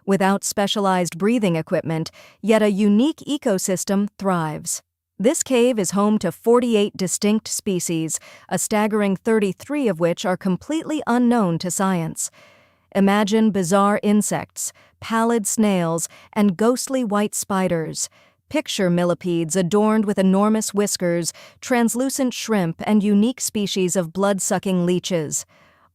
Without specialized breathing equipment, yet a unique ecosystem thrives. This cave is home to 48 distinct species, a staggering 33 of which are completely unknown to science. Imagine bizarre insects, pallid snails, and ghostly white spiders. Picture millipedes adorned with enormous whiskers, translucent shrimp, and unique species of blood-sucking leeches.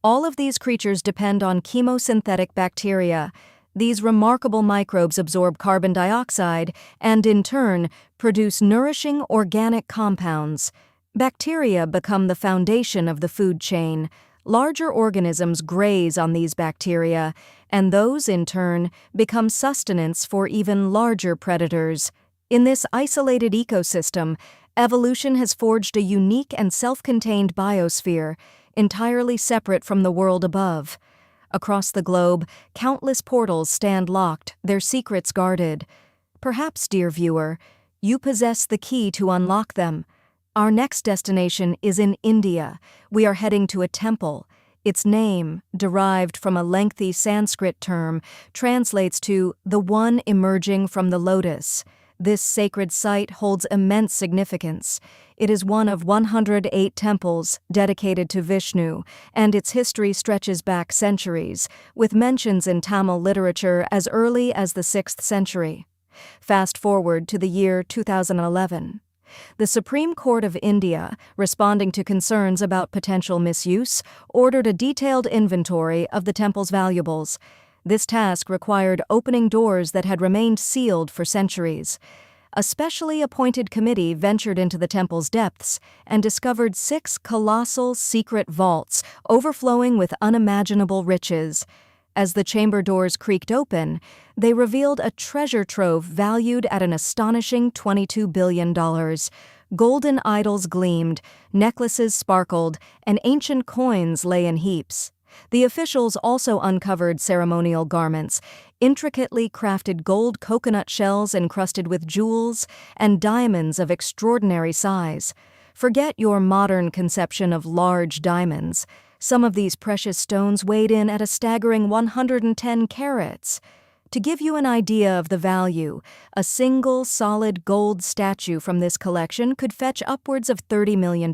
All of these creatures depend on chemosynthetic bacteria. These remarkable microbes absorb carbon dioxide and, in turn, produce nourishing organic compounds. Bacteria become the foundation of the food chain. Larger organisms graze on these bacteria, and those, in turn, become sustenance for even larger predators. In this isolated ecosystem, evolution has forged a unique and self-contained biosphere, entirely separate from the world above. Across the globe, countless portals stand locked, their secrets guarded. Perhaps, dear viewer, you possess the key to unlock them. Our next destination is in India. We are heading to a temple. Its name, derived from a lengthy Sanskrit term, translates to the one emerging from the lotus. This sacred site holds immense significance. It is one of 108 temples dedicated to Vishnu, and its history stretches back centuries, with mentions in Tamil literature as early as the 6th century. Fast forward to the year 2011. The Supreme Court of India, responding to concerns about potential misuse, ordered a detailed inventory of the temple's valuables. This task required opening doors that had remained sealed for centuries. A specially appointed committee ventured into the temple's depths and discovered 6 colossal secret vaults overflowing with unimaginable riches. As the chamber doors creaked open, they revealed a treasure trove valued at an astonishing $22 billion. Golden idols gleamed, necklaces sparkled, and ancient coins lay in heaps. The officials also uncovered ceremonial garments, intricately crafted gold coconut shells encrusted with jewels, and diamonds of extraordinary size. Forget your modern conception of large diamonds. Some of these precious stones weighed in at a staggering 110 carats. To give you an idea of the value, a single solid gold statue from this collection could fetch upwards of $30 million.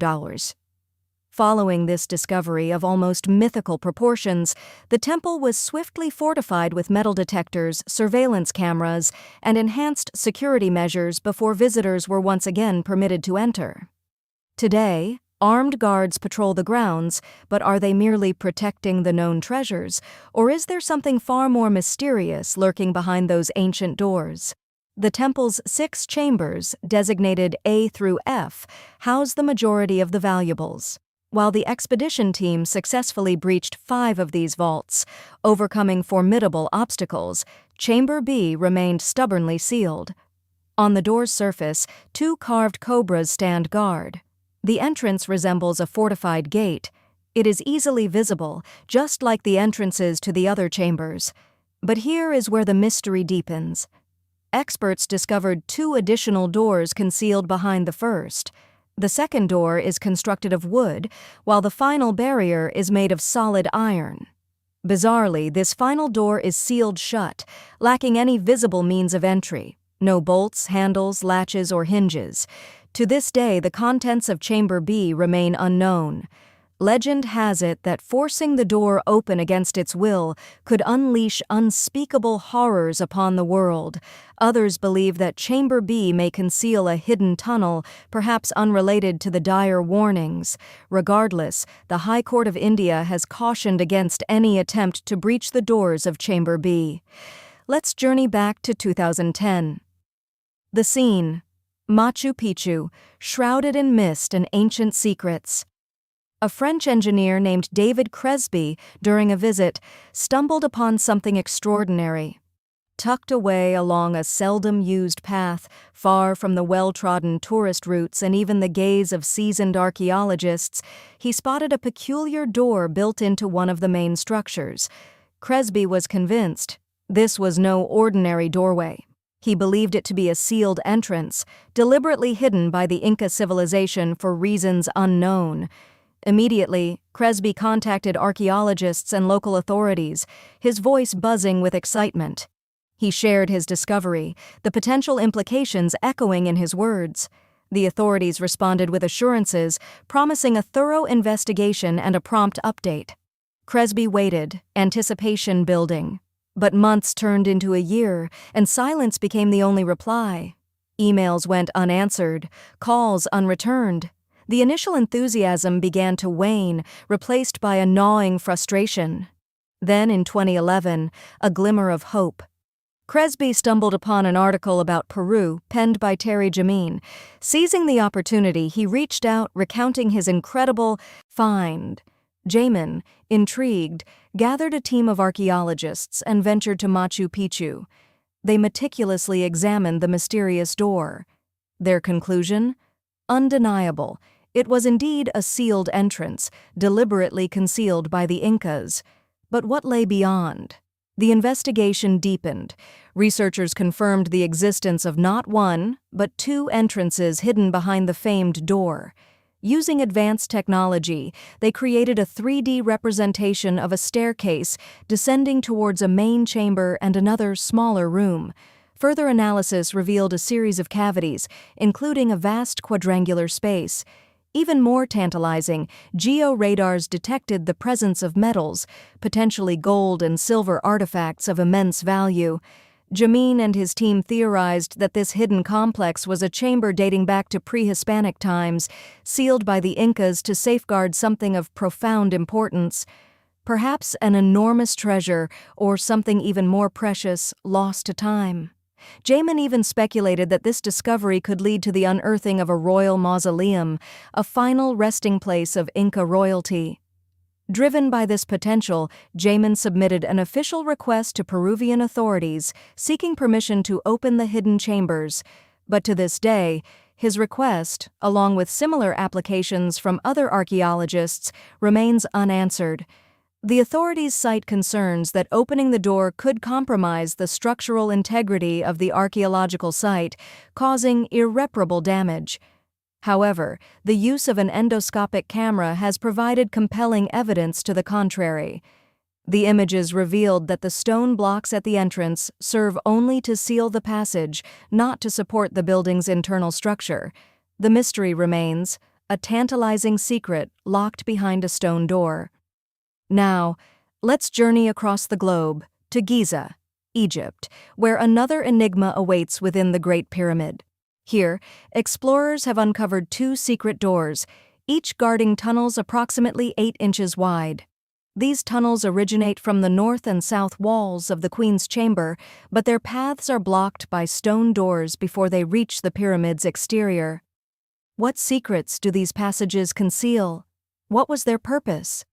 Following this discovery of almost mythical proportions, the temple was swiftly fortified with metal detectors, surveillance cameras, and enhanced security measures before visitors were once again permitted to enter. Today, armed guards patrol the grounds, but are they merely protecting the known treasures, or is there something far more mysterious lurking behind those ancient doors? The temple's 6 chambers, designated A through F, house the majority of the valuables. While the expedition team successfully breached 5 of these vaults, overcoming formidable obstacles, Chamber B remained stubbornly sealed. On the door's surface, 2 carved cobras stand guard. The entrance resembles a fortified gate. It is easily visible, just like the entrances to the other chambers. But here is where the mystery deepens. Experts discovered 2 additional doors concealed behind the first. The second door is constructed of wood, while the final barrier is made of solid iron. Bizarrely, this final door is sealed shut, lacking any visible means of entry. No bolts, handles, latches, or hinges. To this day, the contents of Chamber B remain unknown. Legend has it that forcing the door open against its will could unleash unspeakable horrors upon the world. Others believe that Chamber B may conceal a hidden tunnel, perhaps unrelated to the dire warnings. Regardless, the High Court of India has cautioned against any attempt to breach the doors of Chamber B. Let's journey back to 2010. The scene: Machu Picchu, shrouded in mist and ancient secrets. A French engineer named David Cresby, during a visit, stumbled upon something extraordinary. Tucked away along a seldom-used path, far from the well-trodden tourist routes and even the gaze of seasoned archaeologists, he spotted a peculiar door built into one of the main structures. Cresby was convinced this was no ordinary doorway. He believed it to be a sealed entrance, deliberately hidden by the Inca civilization for reasons unknown. Immediately, Cresby contacted archaeologists and local authorities, his voice buzzing with excitement. He shared his discovery, the potential implications echoing in his words. The authorities responded with assurances, promising a thorough investigation and a prompt update. Cresby waited, anticipation building. But months turned into a year, and silence became the only reply. Emails went unanswered, calls unreturned. The initial enthusiasm began to wane, replaced by a gnawing frustration. Then, in 2011, a glimmer of hope. Cresby stumbled upon an article about Peru, penned by Terry Jamin. Seizing the opportunity, he reached out, recounting his incredible find. Jamin, intrigued, gathered a team of archaeologists and ventured to Machu Picchu. They meticulously examined the mysterious door. Their conclusion? Undeniable. It was indeed a sealed entrance, deliberately concealed by the Incas. But what lay beyond? The investigation deepened. Researchers confirmed the existence of not one, but two entrances hidden behind the famed door. Using advanced technology, they created a 3D representation of a staircase descending towards a main chamber and another, smaller room. Further analysis revealed a series of cavities, including a vast quadrangular space. Even more tantalizing, georadars detected the presence of metals, potentially gold and silver artifacts of immense value. Jamin and his team theorized that this hidden complex was a chamber dating back to pre-Hispanic times, sealed by the Incas to safeguard something of profound importance. Perhaps an enormous treasure, or something even more precious, lost to time. Jamin even speculated that this discovery could lead to the unearthing of a royal mausoleum, a final resting place of Inca royalty. Driven by this potential, Jamin submitted an official request to Peruvian authorities, seeking permission to open the hidden chambers. But to this day, his request, along with similar applications from other archaeologists, remains unanswered. The authorities cite concerns that opening the door could compromise the structural integrity of the archaeological site, causing irreparable damage. However, the use of an endoscopic camera has provided compelling evidence to the contrary. The images revealed that the stone blocks at the entrance serve only to seal the passage, not to support the building's internal structure. The mystery remains, a tantalizing secret locked behind a stone door. Now, let's journey across the globe to Giza, Egypt, where another enigma awaits within the Great Pyramid. Here, explorers have uncovered two secret doors, each guarding tunnels approximately 8 inches wide. These tunnels originate from the north and south walls of the Queen's Chamber, but their paths are blocked by stone doors before they reach the pyramid's exterior. What secrets do these passages conceal? What was their purpose?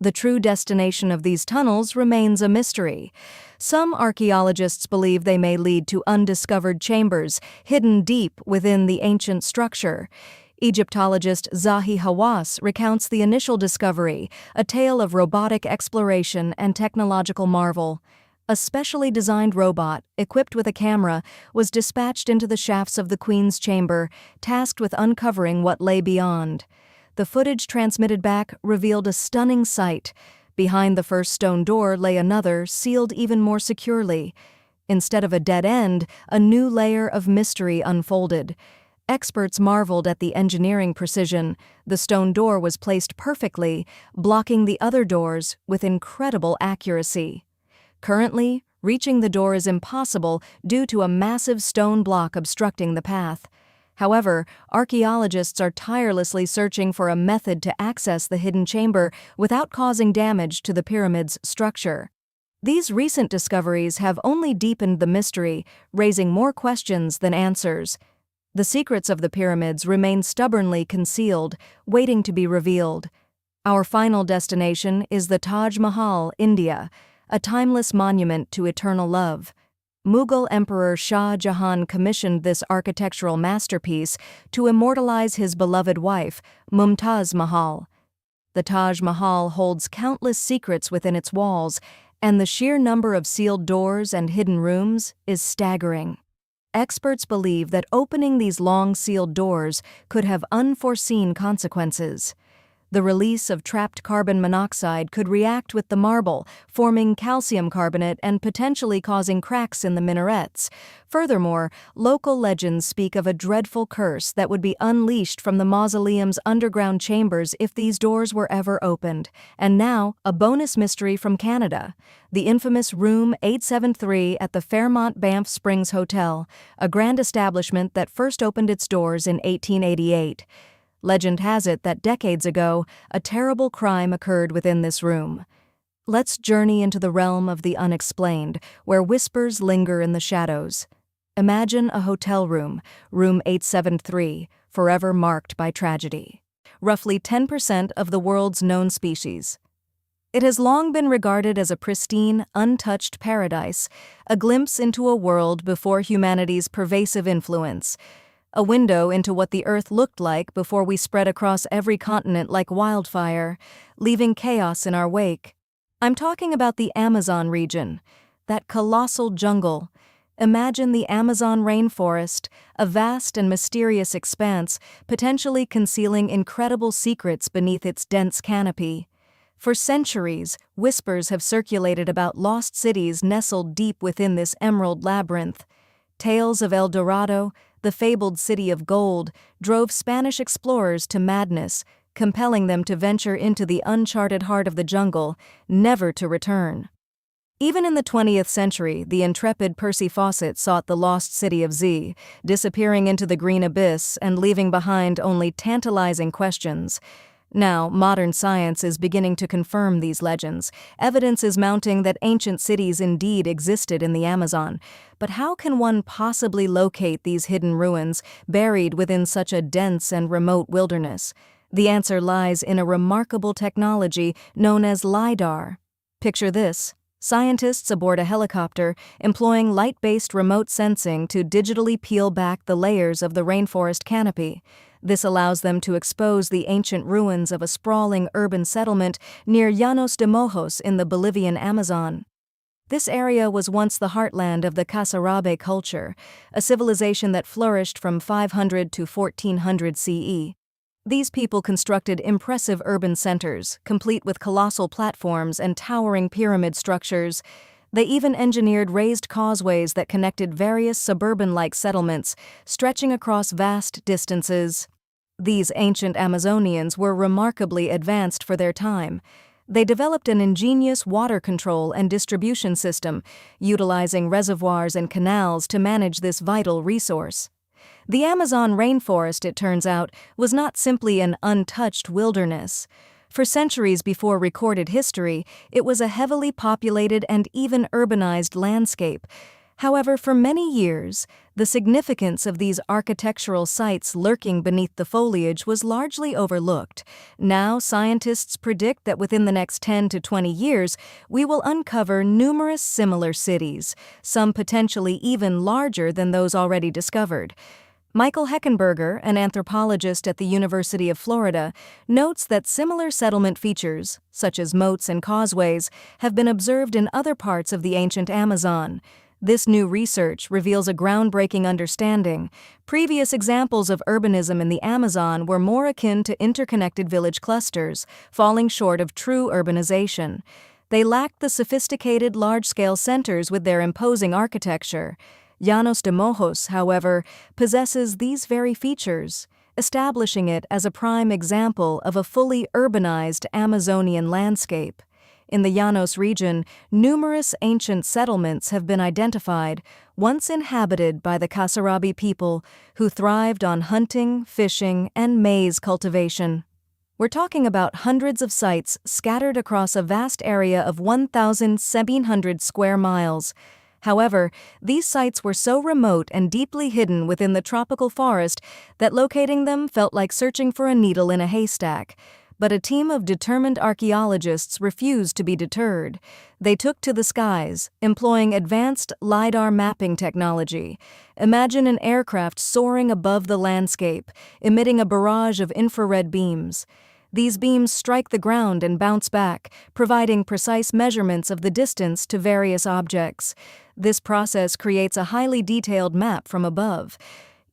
The true destination of these tunnels remains a mystery. Some archaeologists believe they may lead to undiscovered chambers hidden deep within the ancient structure. Egyptologist Zahi Hawass recounts the initial discovery, a tale of robotic exploration and technological marvel. A specially designed robot, equipped with a camera, was dispatched into the shafts of the Queen's Chamber, tasked with uncovering what lay beyond. The footage transmitted back revealed a stunning sight. Behind the first stone door lay another, sealed even more securely. Instead of a dead end, a new layer of mystery unfolded. Experts marveled at the engineering precision. The stone door was placed perfectly, blocking the other doors with incredible accuracy. Currently, reaching the door is impossible due to a massive stone block obstructing the path. However, archaeologists are tirelessly searching for a method to access the hidden chamber without causing damage to the pyramid's structure. These recent discoveries have only deepened the mystery, raising more questions than answers. The secrets of the pyramids remain stubbornly concealed, waiting to be revealed. Our final destination is the Taj Mahal, India, a timeless monument to eternal love. Mughal Emperor Shah Jahan commissioned this architectural masterpiece to immortalize his beloved wife, Mumtaz Mahal. The Taj Mahal holds countless secrets within its walls, and the sheer number of sealed doors and hidden rooms is staggering. Experts believe that opening these long sealed doors could have unforeseen consequences. The release of trapped carbon monoxide could react with the marble, forming calcium carbonate and potentially causing cracks in the minarets. Furthermore, local legends speak of a dreadful curse that would be unleashed from the mausoleum's underground chambers if these doors were ever opened. And now, a bonus mystery from Canada. The infamous Room 873 at the Fairmont Banff Springs Hotel, a grand establishment that first opened its doors in 1888. Legend has it that decades ago, a terrible crime occurred within this room. Let's journey into the realm of the unexplained, where whispers linger in the shadows. Imagine a hotel room, Room 873, forever marked by tragedy. Roughly 10% of the world's known species. It has long been regarded as a pristine, untouched paradise, a glimpse into a world before humanity's pervasive influence, a window into what the Earth looked like before we spread across every continent like wildfire, leaving chaos in our wake. I'm talking about the Amazon region, that colossal jungle. Imagine the Amazon rainforest, a vast and mysterious expanse, potentially concealing incredible secrets beneath its dense canopy. For centuries, whispers have circulated about lost cities nestled deep within this emerald labyrinth. Tales of El Dorado, the fabled city of gold, drove Spanish explorers to madness, compelling them to venture into the uncharted heart of the jungle, never to return. Even in the 20th century, the intrepid Percy Fawcett sought the lost city of Z, disappearing into the green abyss and leaving behind only tantalizing questions. Now, modern science is beginning to confirm these legends. Evidence is mounting that ancient cities indeed existed in the Amazon. But how can one possibly locate these hidden ruins, buried within such a dense and remote wilderness? The answer lies in a remarkable technology known as LiDAR. Picture this. Scientists aboard a helicopter employing light-based remote sensing to digitally peel back the layers of the rainforest canopy. This allows them to expose the ancient ruins of a sprawling urban settlement near Llanos de Mojos in the Bolivian Amazon. This area was once the heartland of the Casarabe culture, a civilization that flourished from 500 to 1400 CE. These people constructed impressive urban centers, complete with colossal platforms and towering pyramid structures. They even engineered raised causeways that connected various suburban-like settlements, stretching across vast distances. These ancient Amazonians were remarkably advanced for their time. They developed an ingenious water control and distribution system, utilizing reservoirs and canals to manage this vital resource. The Amazon rainforest, it turns out, was not simply an untouched wilderness. For centuries before recorded history, it was a heavily populated and even urbanized landscape. However, for many years, the significance of these architectural sites lurking beneath the foliage was largely overlooked. Now, scientists predict that within the next 10 to 20 years, we will uncover numerous similar cities, some potentially even larger than those already discovered. Michael Heckenberger, an anthropologist at the University of Florida, notes that similar settlement features, such as moats and causeways, have been observed in other parts of the ancient Amazon. This new research reveals a groundbreaking understanding. Previous examples of urbanism in the Amazon were more akin to interconnected village clusters, falling short of true urbanization. They lacked the sophisticated large-scale centers with their imposing architecture. Llanos de Mojos, however, possesses these very features, establishing it as a prime example of a fully urbanized Amazonian landscape. In the Llanos region, numerous ancient settlements have been identified, once inhabited by the Casarabe people, who thrived on hunting, fishing, and maize cultivation. We're talking about hundreds of sites scattered across a vast area of 1,700 square miles. However, these sites were so remote and deeply hidden within the tropical forest that locating them felt like searching for a needle in a haystack. But a team of determined archaeologists refused to be deterred. They took to the skies, employing advanced LiDAR mapping technology. Imagine an aircraft soaring above the landscape, emitting a barrage of infrared beams. These beams strike the ground and bounce back, providing precise measurements of the distance to various objects. This process creates a highly detailed map from above.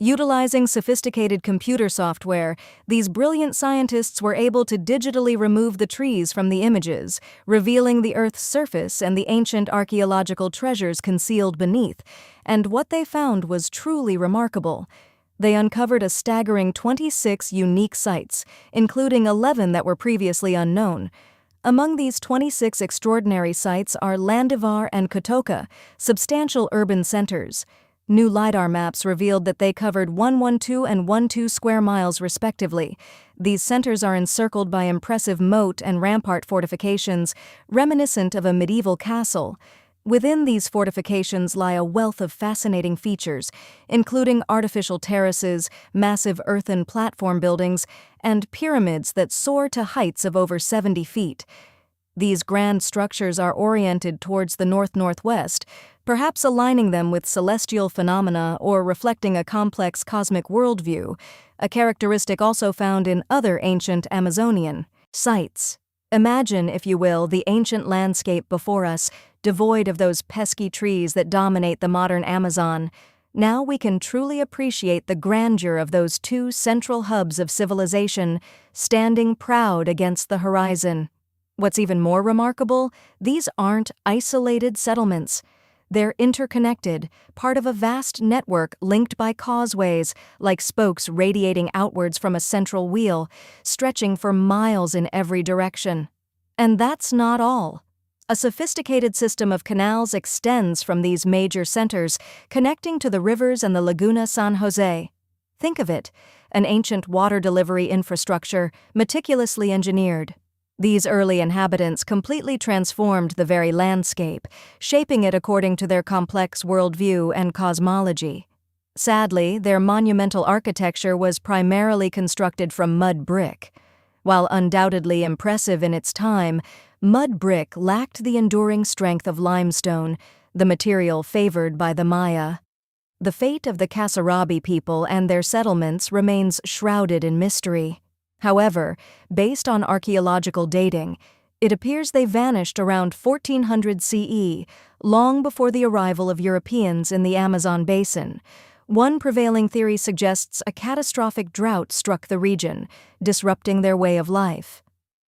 Utilizing sophisticated computer software, these brilliant scientists were able to digitally remove the trees from the images, revealing the Earth's surface and the ancient archaeological treasures concealed beneath, and what they found was truly remarkable. They uncovered a staggering 26 unique sites, including 11 that were previously unknown. Among these 26 extraordinary sites are Landivar and Kotoka, substantial urban centers. New LiDAR maps revealed that they covered 112 and 12 square miles respectively. These centers are encircled by impressive moat and rampart fortifications, reminiscent of a medieval castle. Within these fortifications lie a wealth of fascinating features, including artificial terraces, massive earthen platform buildings, and pyramids that soar to heights of over 70 feet. These grand structures are oriented towards the north-northwest, perhaps aligning them with celestial phenomena or reflecting a complex cosmic worldview, a characteristic also found in other ancient Amazonian sites. Imagine, if you will, the ancient landscape before us, devoid of those pesky trees that dominate the modern Amazon. Now we can truly appreciate the grandeur of those two central hubs of civilization, standing proud against the horizon. What's even more remarkable, these aren't isolated settlements. They're interconnected, part of a vast network linked by causeways, like spokes radiating outwards from a central wheel, stretching for miles in every direction. And that's not all. A sophisticated system of canals extends from these major centers, connecting to the rivers and the Laguna San Jose. Think of it, an ancient water delivery infrastructure, meticulously engineered. These early inhabitants completely transformed the very landscape, shaping it according to their complex worldview and cosmology. Sadly, their monumental architecture was primarily constructed from mud brick. While undoubtedly impressive in its time, mud brick lacked the enduring strength of limestone, the material favored by the Maya. The fate of the Kasarabi people and their settlements remains shrouded in mystery. However, based on archaeological dating, it appears they vanished around 1400 CE, long before the arrival of Europeans in the Amazon basin. One prevailing theory suggests a catastrophic drought struck the region, disrupting their way of life.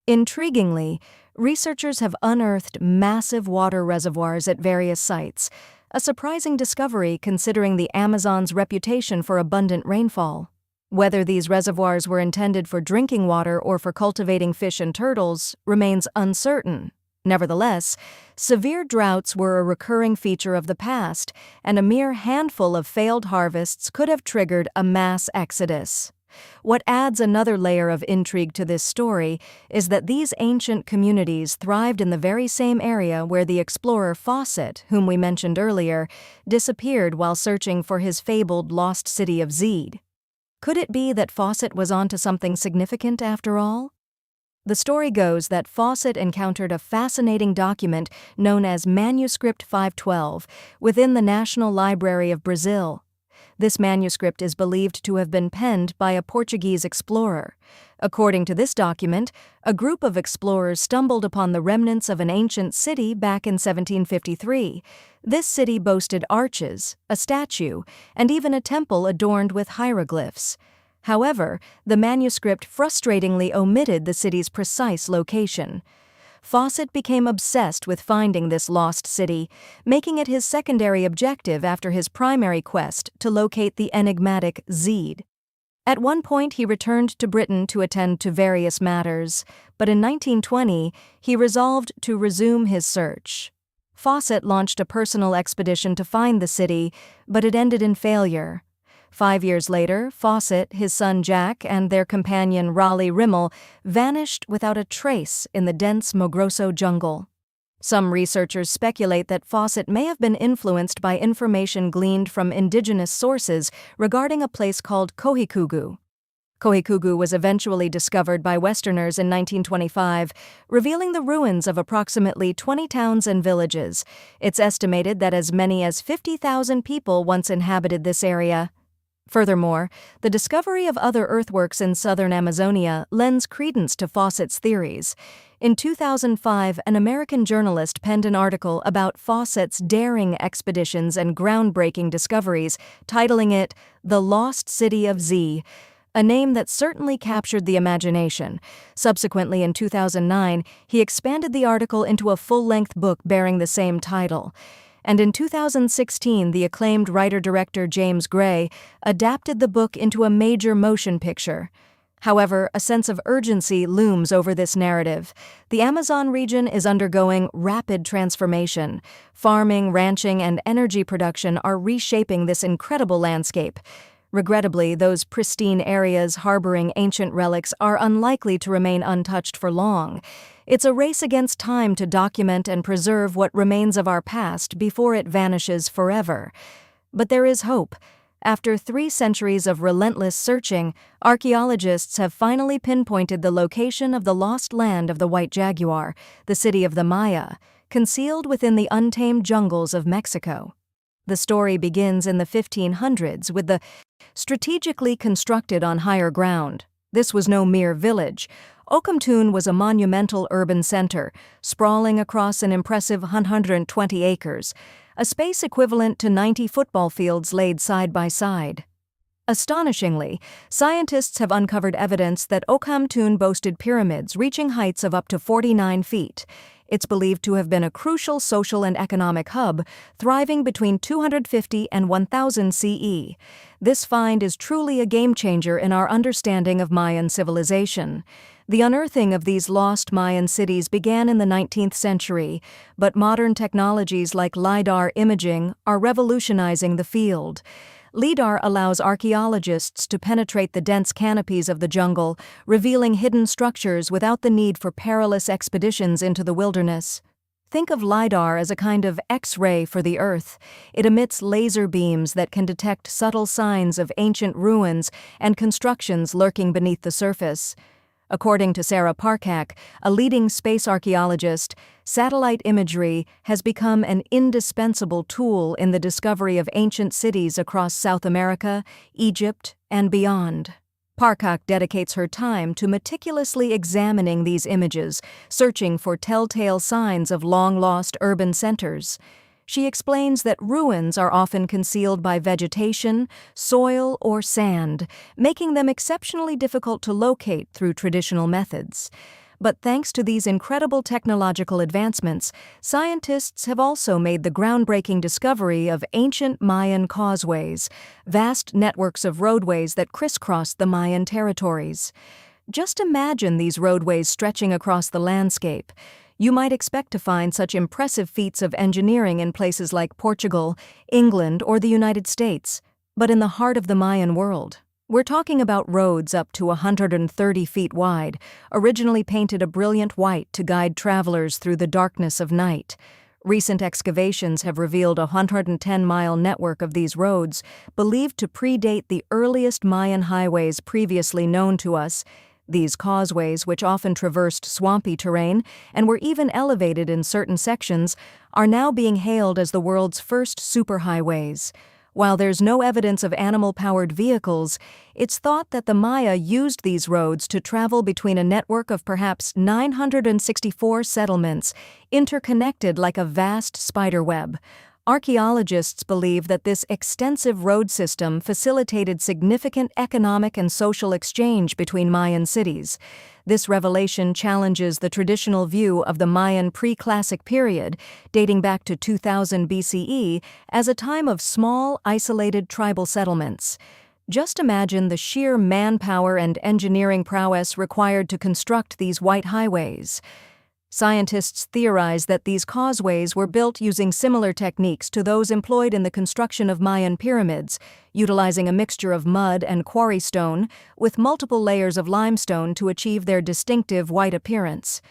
Intriguingly, researchers have unearthed massive water reservoirs at various sites, a surprising discovery considering the Amazon's reputation for abundant rainfall. Whether these reservoirs were intended for drinking water or for cultivating fish and turtles remains uncertain. Nevertheless, severe droughts were a recurring feature of the past, and a mere handful of failed harvests could have triggered a mass exodus. What adds another layer of intrigue to this story is that these ancient communities thrived in the very same area where the explorer Fawcett, whom we mentioned earlier, disappeared while searching for his fabled lost city of Zed. Could it be that Fawcett was onto something significant after all? The story goes that Fawcett encountered a fascinating document known as Manuscript 512 within the National Library of Brazil. This manuscript is believed to have been penned by a Portuguese explorer. According to this document, a group of explorers stumbled upon the remnants of an ancient city back in 1753. This city boasted arches, a statue, and even a temple adorned with hieroglyphs. However, the manuscript frustratingly omitted the city's precise location. Fawcett became obsessed with finding this lost city, making it his secondary objective after his primary quest to locate the enigmatic Zed. At one point he returned to Britain to attend to various matters, but in 1920 he resolved to resume his search. Fawcett launched a personal expedition to find the city, but it ended in failure. 5 years later, Fawcett, his son Jack, and their companion Raleigh Rimmel vanished without a trace in the dense Mogroso jungle. Some researchers speculate that Fawcett may have been influenced by information gleaned from indigenous sources regarding a place called Kohikugu. Kohikugu was eventually discovered by Westerners in 1925, revealing the ruins of approximately 20 towns and villages. It's estimated that as many as 50,000 people once inhabited this area. Furthermore, the discovery of other earthworks in southern Amazonia lends credence to Fawcett's theories. In 2005, an American journalist penned an article about Fawcett's daring expeditions and groundbreaking discoveries, titling it The Lost City of Z, a name that certainly captured the imagination. Subsequently, in 2009, he expanded the article into a full-length book bearing the same title. And in 2016, the acclaimed writer-director James Gray adapted the book into a major motion picture. However, a sense of urgency looms over this narrative. The Amazon region is undergoing rapid transformation. Farming, ranching, and energy production are reshaping this incredible landscape. Regrettably, those pristine areas harboring ancient relics are unlikely to remain untouched for long. It's a race against time to document and preserve what remains of our past before it vanishes forever. But there is hope. After 3 centuries of relentless searching, archaeologists have finally pinpointed the location of the lost land of the White Jaguar, the city of the Maya, concealed within the untamed jungles of Mexico. The story begins in the 1500s with the strategically constructed on higher ground. This was no mere village. Okamtun was a monumental urban center, sprawling across an impressive 120 acres, a space equivalent to 90 football fields laid side by side. Astonishingly, scientists have uncovered evidence that Okamtun boasted pyramids reaching heights of up to 49 feet. It's believed to have been a crucial social and economic hub, thriving between 250 and 1000 CE. This find is truly a game-changer in our understanding of Mayan civilization. The unearthing of these lost Mayan cities began in the 19th century, but modern technologies like LiDAR imaging are revolutionizing the field. LiDAR allows archaeologists to penetrate the dense canopies of the jungle, revealing hidden structures without the need for perilous expeditions into the wilderness. Think of LiDAR as a kind of X-ray for the Earth. It emits laser beams that can detect subtle signs of ancient ruins and constructions lurking beneath the surface. According to Sarah Parcak, a leading space archaeologist, satellite imagery has become an indispensable tool in the discovery of ancient cities across South America, Egypt, and beyond. Parcak dedicates her time to meticulously examining these images, searching for telltale signs of long-lost urban centers. She explains that ruins are often concealed by vegetation, soil, or sand, making them exceptionally difficult to locate through traditional methods. But thanks to these incredible technological advancements, scientists have also made the groundbreaking discovery of ancient Mayan causeways, vast networks of roadways that crisscrossed the Mayan territories. Just imagine these roadways stretching across the landscape. You might expect to find such impressive feats of engineering in places like Portugal, England, or the United States. But in the heart of the Mayan world, we're talking about roads up to 130 feet wide, originally painted a brilliant white to guide travelers through the darkness of night. Recent excavations have revealed a 110-mile network of these roads, believed to predate the earliest Mayan highways previously known to us. These causeways, which often traversed swampy terrain and were even elevated in certain sections, are now being hailed as the world's first superhighways. While there's no evidence of animal-powered vehicles, it's thought that the Maya used these roads to travel between a network of perhaps 964 settlements, interconnected like a vast spiderweb. Archaeologists believe that this extensive road system facilitated significant economic and social exchange between Mayan cities. This revelation challenges the traditional view of the Mayan pre-classic period, dating back to 2000 BCE, as a time of small, isolated tribal settlements. Just imagine the sheer manpower and engineering prowess required to construct these white highways. Scientists theorize that these causeways were built using similar techniques to those employed in the construction of Mayan pyramids, utilizing a mixture of mud and quarry stone with multiple layers of limestone to achieve their distinctive white appearance.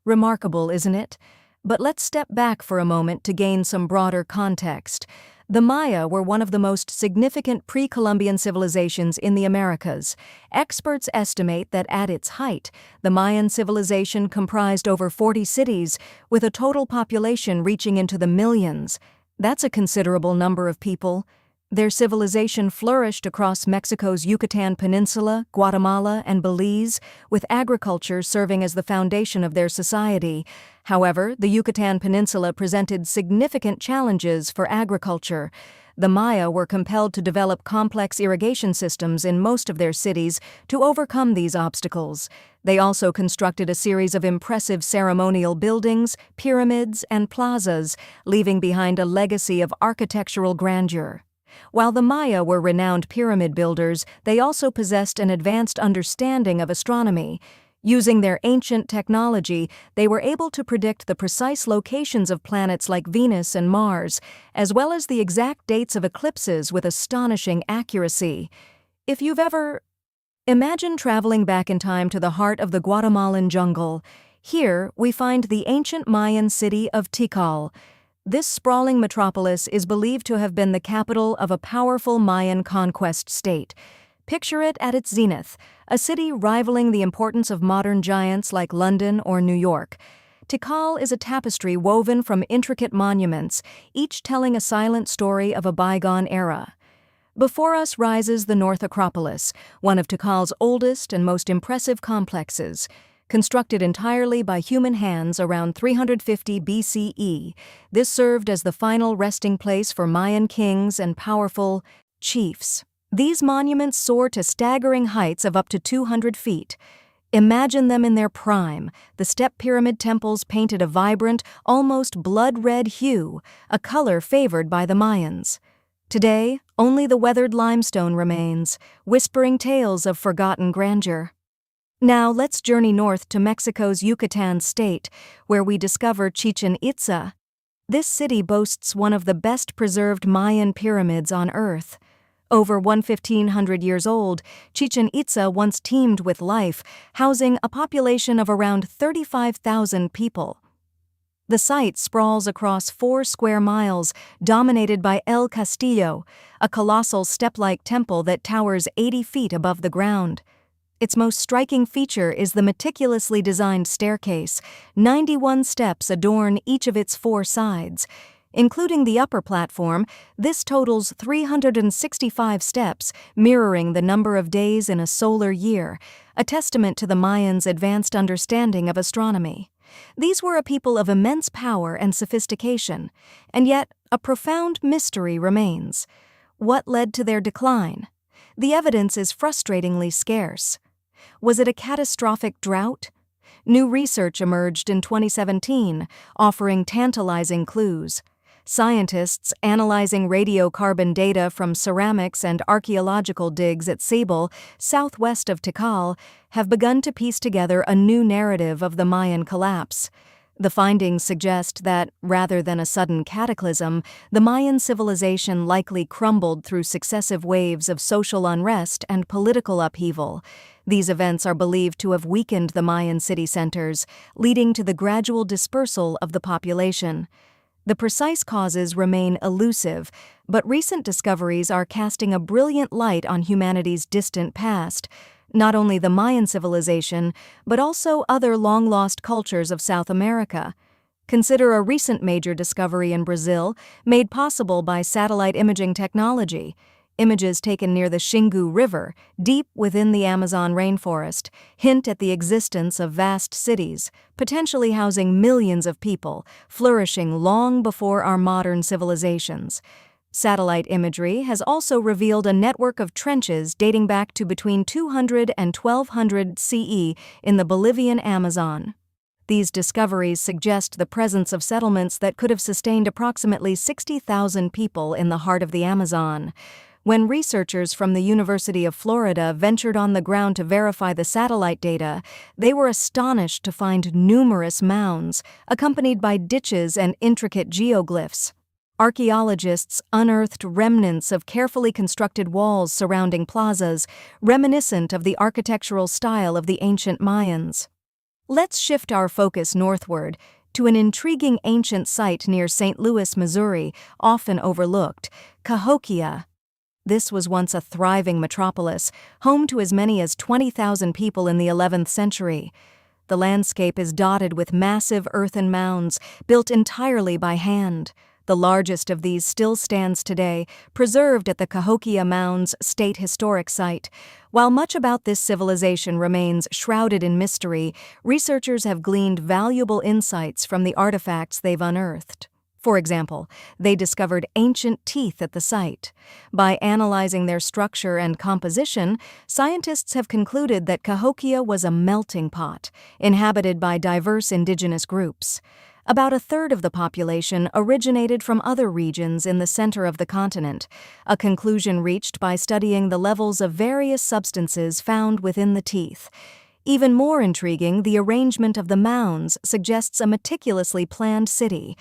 Remarkable, isn't it? But let's step back for a moment to gain some broader context. The Maya were one of the most significant pre-Columbian civilizations in the Americas. Experts estimate that at its height, the Mayan civilization comprised over 40 cities, with a total population reaching into the millions. That's a considerable number of people. Their civilization flourished across Mexico's Yucatan Peninsula, Guatemala, and Belize, with agriculture serving as the foundation of their society. However, the Yucatan Peninsula presented significant challenges for agriculture. The Maya were compelled to develop complex irrigation systems in most of their cities to overcome these obstacles. They also constructed a series of impressive ceremonial buildings, pyramids, and plazas, leaving behind a legacy of architectural grandeur. While the Maya were renowned pyramid builders, they also possessed an advanced understanding of astronomy. Using their ancient technology, they were able to predict the precise locations of planets like Venus and Mars, as well as the exact dates of eclipses with astonishing accuracy. If you've ever imagined traveling back in time to the heart of the Guatemalan jungle, here we find the ancient Mayan city of Tikal. This sprawling metropolis is believed to have been the capital of a powerful Mayan conquest state. Picture it at its zenith, a city rivaling the importance of modern giants like London or New York. Tikal is a tapestry woven from intricate monuments, each telling a silent story of a bygone era. Before us rises the North Acropolis, one of Tikal's oldest and most impressive complexes. Constructed entirely by human hands around 350 BCE, this served as the final resting place for Mayan kings and powerful chiefs. These monuments soar to staggering heights of up to 200 feet. Imagine them in their prime. The step pyramid temples painted a vibrant, almost blood-red hue, a color favored by the Mayans. Today, only the weathered limestone remains, whispering tales of forgotten grandeur. Now let's journey north to Mexico's Yucatan state, where we discover Chichen Itza. This city boasts one of the best-preserved Mayan pyramids on Earth. Over 1,500 years old, Chichen Itza once teemed with life, housing a population of around 35,000 people. The site sprawls across 4 square miles, dominated by El Castillo, a colossal step-like temple that towers 80 feet above the ground. Its most striking feature is the meticulously designed staircase. 91 steps adorn each of its 4 sides. Including the upper platform, this totals 365 steps, mirroring the number of days in a solar year, a testament to the Mayans' advanced understanding of astronomy. These were a people of immense power and sophistication, and yet a profound mystery remains. What led to their decline? The evidence is frustratingly scarce. Was it a catastrophic drought? New research emerged in 2017, offering tantalizing clues. Scientists analyzing radiocarbon data from ceramics and archaeological digs at Ceibal, southwest of Tikal, have begun to piece together a new narrative of the Mayan collapse. The findings suggest that, rather than a sudden cataclysm, the Mayan civilization likely crumbled through successive waves of social unrest and political upheaval. These events are believed to have weakened the Mayan city centers, leading to the gradual dispersal of the population. The precise causes remain elusive, but recent discoveries are casting a brilliant light on humanity's distant past, not only the Mayan civilization, but also other long-lost cultures of South America. Consider a recent major discovery in Brazil, made possible by satellite imaging technology. Images taken near the Xingu River, deep within the Amazon rainforest, hint at the existence of vast cities, potentially housing millions of people, flourishing long before our modern civilizations. Satellite imagery has also revealed a network of trenches dating back to between 200 and 1200 CE in the Bolivian Amazon. These discoveries suggest the presence of settlements that could have sustained approximately 60,000 people in the heart of the Amazon. When researchers from the University of Florida ventured on the ground to verify the satellite data, they were astonished to find numerous mounds, accompanied by ditches and intricate geoglyphs. Archaeologists unearthed remnants of carefully constructed walls surrounding plazas, reminiscent of the architectural style of the ancient Mayans. Let's shift our focus northward to an intriguing ancient site near St. Louis, Missouri, often overlooked, Cahokia. This was once a thriving metropolis, home to as many as 20,000 people in the 11th century. The landscape is dotted with massive earthen mounds, built entirely by hand. The largest of these still stands today, preserved at the Cahokia Mounds State Historic Site. While much about this civilization remains shrouded in mystery, researchers have gleaned valuable insights from the artifacts they've unearthed. For example, they discovered ancient teeth at the site. By analyzing their structure and composition, scientists have concluded that Cahokia was a melting pot, inhabited by diverse indigenous groups. About a third of the population originated from other regions in the center of the continent, a conclusion reached by studying the levels of various substances found within the teeth. Even more intriguing, the arrangement of the mounds suggests a meticulously planned city.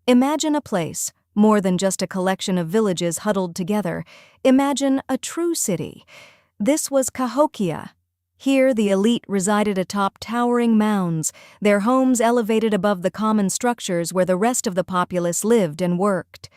Imagine a place, more than just a collection of villages huddled together. Imagine a true city. This was Cahokia. Here, the elite resided atop towering mounds, their homes elevated above the common structures where the rest of the populace lived and worked.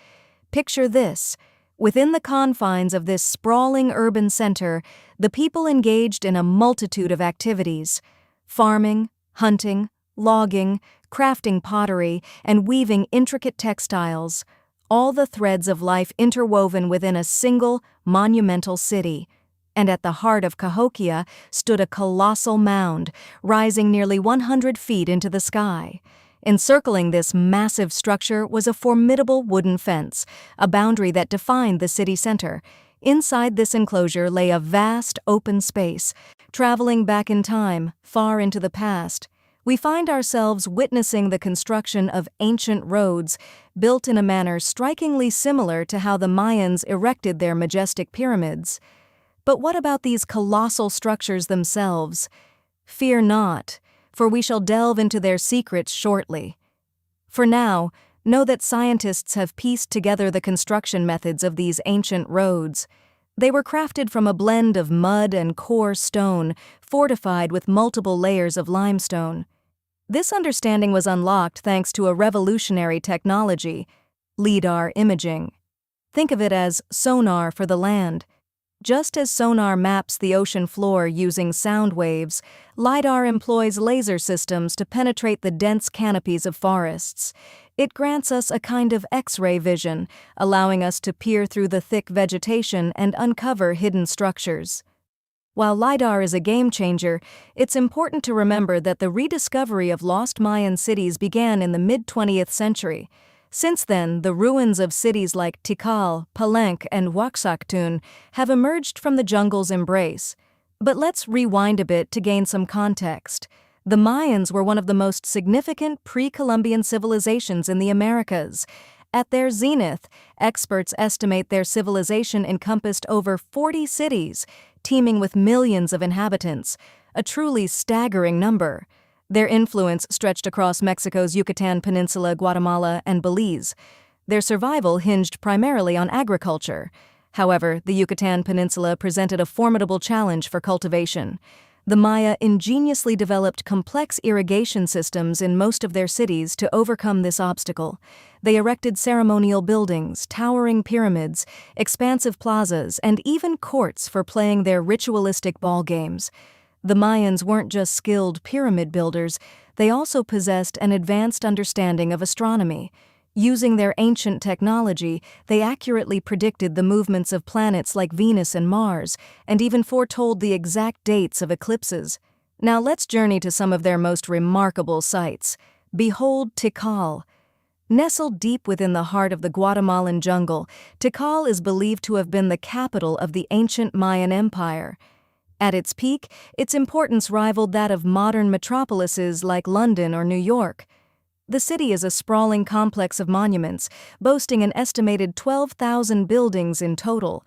Picture this. Within the confines of this sprawling urban center, the people engaged in a multitude of activities: farming, hunting, logging, crafting pottery, and weaving intricate textiles, all the threads of life interwoven within a single, monumental city. And at the heart of Cahokia stood a colossal mound, rising nearly 100 feet into the sky. Encircling this massive structure was a formidable wooden fence, a boundary that defined the city center. Inside this enclosure lay a vast, open space. Traveling back in time, far into the past, we find ourselves witnessing the construction of ancient roads, built in a manner strikingly similar to how the Mayans erected their majestic pyramids. But what about these colossal structures themselves? Fear not, for we shall delve into their secrets shortly. For now, know that scientists have pieced together the construction methods of these ancient roads. They were crafted from a blend of mud and core stone, fortified with multiple layers of limestone. This understanding was unlocked thanks to a revolutionary technology: LIDAR imaging. Think of it as sonar for the land. Just as sonar maps the ocean floor using sound waves, LIDAR employs laser systems to penetrate the dense canopies of forests. It grants us a kind of X-ray vision, allowing us to peer through the thick vegetation and uncover hidden structures. While LIDAR is a game-changer, it's important to remember that the rediscovery of lost Mayan cities began in the mid-20th century. Since then, the ruins of cities like Tikal, Palenque, and Huaxactun have emerged from the jungle's embrace. But let's rewind a bit to gain some context. The Mayans were one of the most significant pre-Columbian civilizations in the Americas. At their zenith, experts estimate their civilization encompassed over 40 cities, teeming with millions of inhabitants, a truly staggering number. Their influence stretched across Mexico's Yucatan Peninsula, Guatemala, and Belize. Their survival hinged primarily on agriculture. However, the Yucatan Peninsula presented a formidable challenge for cultivation. The Maya ingeniously developed complex irrigation systems in most of their cities to overcome this obstacle. They erected ceremonial buildings, towering pyramids, expansive plazas, and even courts for playing their ritualistic ball games. The Mayans weren't just skilled pyramid builders, they also possessed an advanced understanding of astronomy. Using their ancient technology, they accurately predicted the movements of planets like Venus and Mars, and even foretold the exact dates of eclipses. Now let's journey to some of their most remarkable sites. Behold Tikal. Nestled deep within the heart of the Guatemalan jungle, Tikal is believed to have been the capital of the ancient Mayan Empire. At its peak, its importance rivaled that of modern metropolises like London or New York. The city is a sprawling complex of monuments, boasting an estimated 12,000 buildings in total.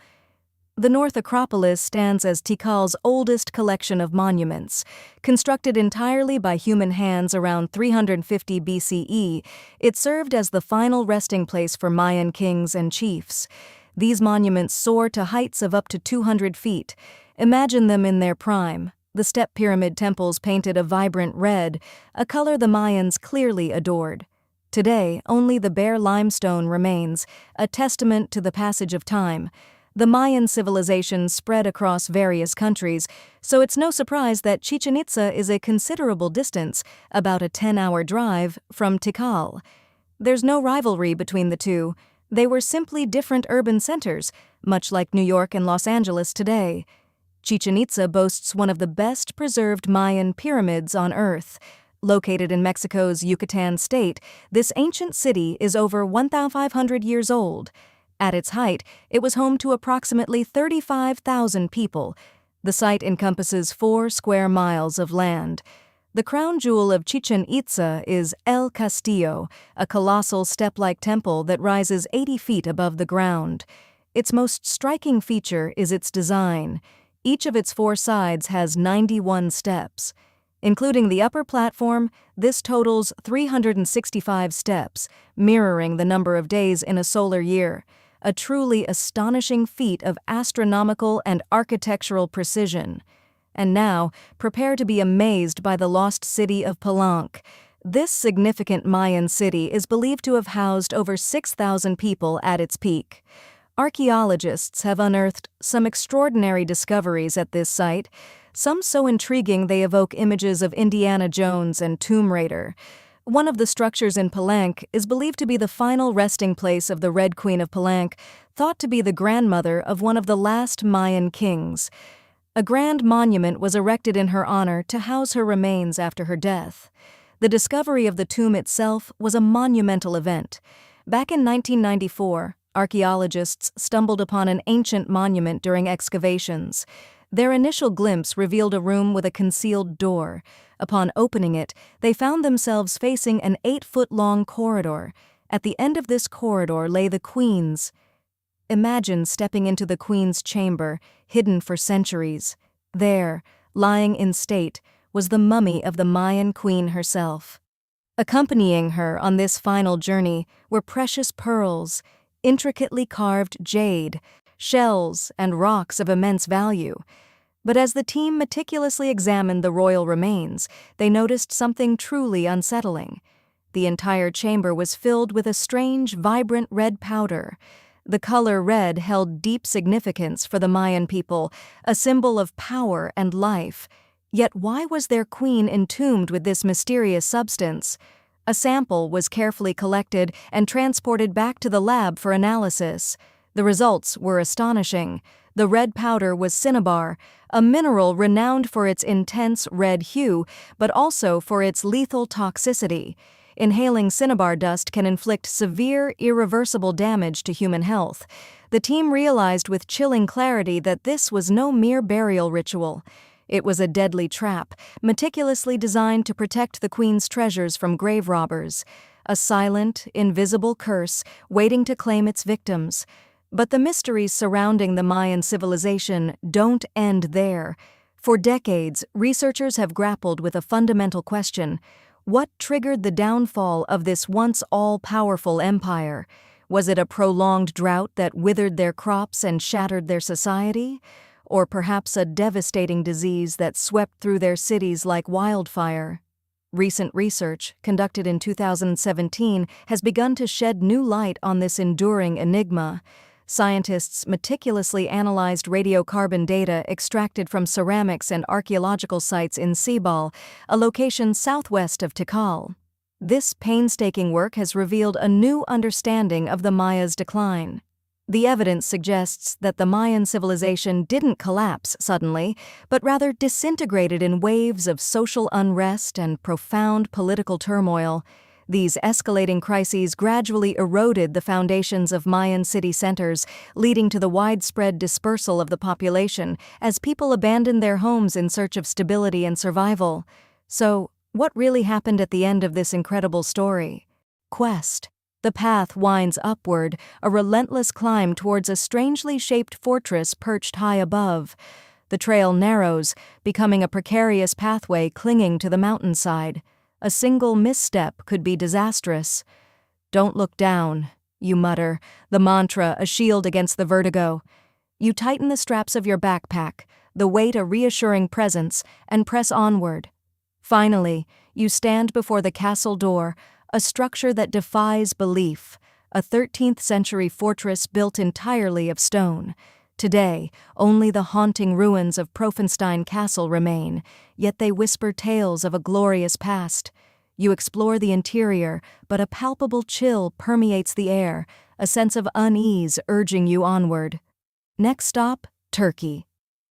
The North Acropolis stands as Tikal's oldest collection of monuments. Constructed entirely by human hands around 350 BCE, it served as the final resting place for Mayan kings and chiefs. These monuments soar to heights of up to 200 feet. Imagine them in their prime. The step pyramid temples painted a vibrant red, a color the Mayans clearly adored. Today, only the bare limestone remains, a testament to the passage of time. The Mayan civilization spread across various countries, so it's no surprise that Chichen Itza is a considerable distance, about a 10-hour drive, from Tikal. There's no rivalry between the two. They were simply different urban centers, much like New York and Los Angeles today. Chichen Itza boasts one of the best preserved Mayan pyramids on Earth. Located in Mexico's Yucatan state, this ancient city is over 1,500 years old. At its height, it was home to approximately 35,000 people. The site encompasses 4 square miles of land. The crown jewel of Chichen Itza is El Castillo, a colossal step-like temple that rises 80 feet above the ground. Its most striking feature is its design. Each of its 4 sides has 91 steps. Including the upper platform, this totals 365 steps, mirroring the number of days in a solar year. A truly astonishing feat of astronomical and architectural precision. And now, prepare to be amazed by the lost city of Palenque. This significant Mayan city is believed to have housed over 6,000 people at its peak. Archaeologists have unearthed some extraordinary discoveries at this site, some so intriguing they evoke images of Indiana Jones and Tomb Raider. One of the structures in Palenque is believed to be the final resting place of the Red Queen of Palenque, thought to be the grandmother of one of the last Mayan kings. A grand monument was erected in her honor to house her remains after her death. The discovery of the tomb itself was a monumental event. Back in 1994, archaeologists stumbled upon an ancient monument during excavations. Their initial glimpse revealed a room with a concealed door. Upon opening it, they found themselves facing an 8-foot-long corridor. At the end of this corridor lay the queen's. Imagine stepping into the queen's chamber, hidden for centuries. There, lying in state, was the mummy of the Mayan queen herself. Accompanying her on this final journey were precious pearls, intricately carved jade, shells, and rocks of immense value. But as the team meticulously examined the royal remains, they noticed something truly unsettling. The entire chamber was filled with a strange, vibrant red powder. The color red held deep significance for the Mayan people, a symbol of power and life. Yet why was their queen entombed with this mysterious substance? A sample was carefully collected and transported back to the lab for analysis. The results were astonishing. The red powder was cinnabar, a mineral renowned for its intense red hue, but also for its lethal toxicity. Inhaling cinnabar dust can inflict severe, irreversible damage to human health. The team realized with chilling clarity that this was no mere burial ritual. It was a deadly trap, meticulously designed to protect the queen's treasures from grave robbers. A silent, invisible curse waiting to claim its victims. But the mysteries surrounding the Mayan civilization don't end there. For decades, researchers have grappled with a fundamental question. What triggered the downfall of this once all-powerful empire? Was it a prolonged drought that withered their crops and shattered their society? Or perhaps a devastating disease that swept through their cities like wildfire? Recent research, conducted in 2017, has begun to shed new light on this enduring enigma. Scientists meticulously analyzed radiocarbon data extracted from ceramics and archaeological sites in Cibal, a location southwest of Tikal. This painstaking work has revealed a new understanding of the Mayas' decline. The evidence suggests that the Mayan civilization didn't collapse suddenly, but rather disintegrated in waves of social unrest and profound political turmoil. These escalating crises gradually eroded the foundations of Mayan city centers, leading to the widespread dispersal of the population as people abandoned their homes in search of stability and survival. So, what really happened at the end of this incredible story? Quest. The path winds upward, a relentless climb towards a strangely shaped fortress perched high above. The trail narrows, becoming a precarious pathway clinging to the mountainside. A single misstep could be disastrous. "Don't look down," you mutter, the mantra a shield against the vertigo. You tighten the straps of your backpack, the weight a reassuring presence, and press onward. Finally, you stand before the castle door, a structure that defies belief, a 13th-century fortress built entirely of stone. Today, only the haunting ruins of Profenstein Castle remain, yet they whisper tales of a glorious past. You explore the interior, but a palpable chill permeates the air, a sense of unease urging you onward. Next stop, Turkey.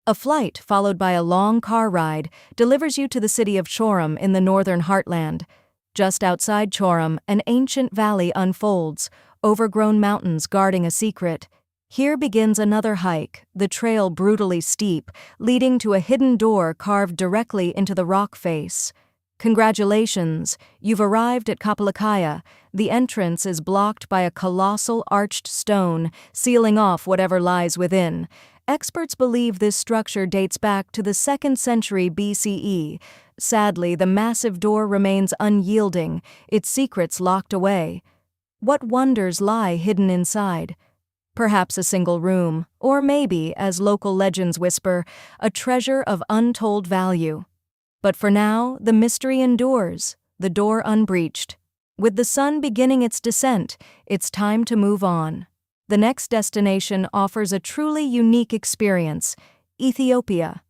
A flight, followed by a long car ride, delivers you to the city of Çorum in the northern heartland. Just outside Çorum, an ancient valley unfolds, overgrown mountains guarding a secret. Here begins another hike, the trail brutally steep, leading to a hidden door carved directly into the rock face. Congratulations, you've arrived at Kapalakaya. The entrance is blocked by a colossal arched stone, sealing off whatever lies within. Experts believe this structure dates back to the 2nd century BCE. Sadly, the massive door remains unyielding, its secrets locked away. What wonders lie hidden inside? Perhaps a single room, or maybe, as local legends whisper, a treasure of untold value. But for now, the mystery endures, the door unbreached. With the sun beginning its descent, it's time to move on. The next destination offers a truly unique experience, Ethiopia.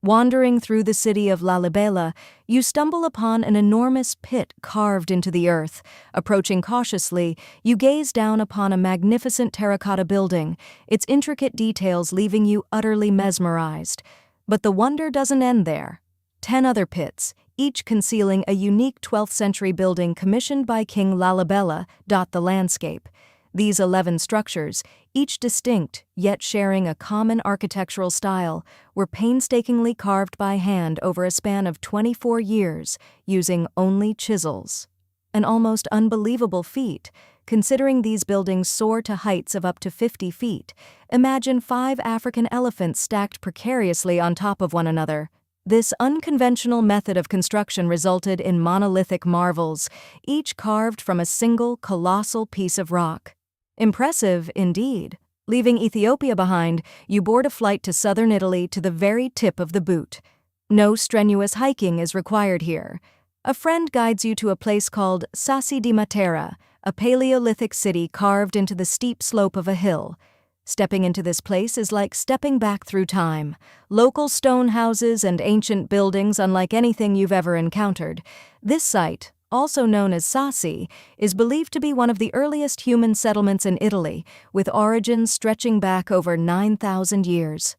Wandering through the city of Lalibela, you stumble upon an enormous pit carved into the earth. Approaching cautiously, you gaze down upon a magnificent terracotta building, its intricate details leaving you utterly mesmerized. But the wonder doesn't end there. 10 other pits, each concealing a unique 12th century building commissioned by King Lalibela, dot the landscape. These 11 structures, each distinct yet sharing a common architectural style, were painstakingly carved by hand over a span of 24 years, using only chisels. An almost unbelievable feat, considering these buildings soar to heights of up to 50 feet. Imagine 5 African elephants stacked precariously on top of one another. This unconventional method of construction resulted in monolithic marvels, each carved from a single colossal piece of rock. Impressive, indeed. Leaving Ethiopia behind, you board a flight to southern Italy to the very tip of the boot. No strenuous hiking is required here. A friend guides you to a place called Sassi di Matera, a Paleolithic city carved into the steep slope of a hill. Stepping into this place is like stepping back through time. Local stone houses and ancient buildings unlike anything you've ever encountered. This site, also known as Sassi, is believed to be one of the earliest human settlements in Italy, with origins stretching back over 9,000 years.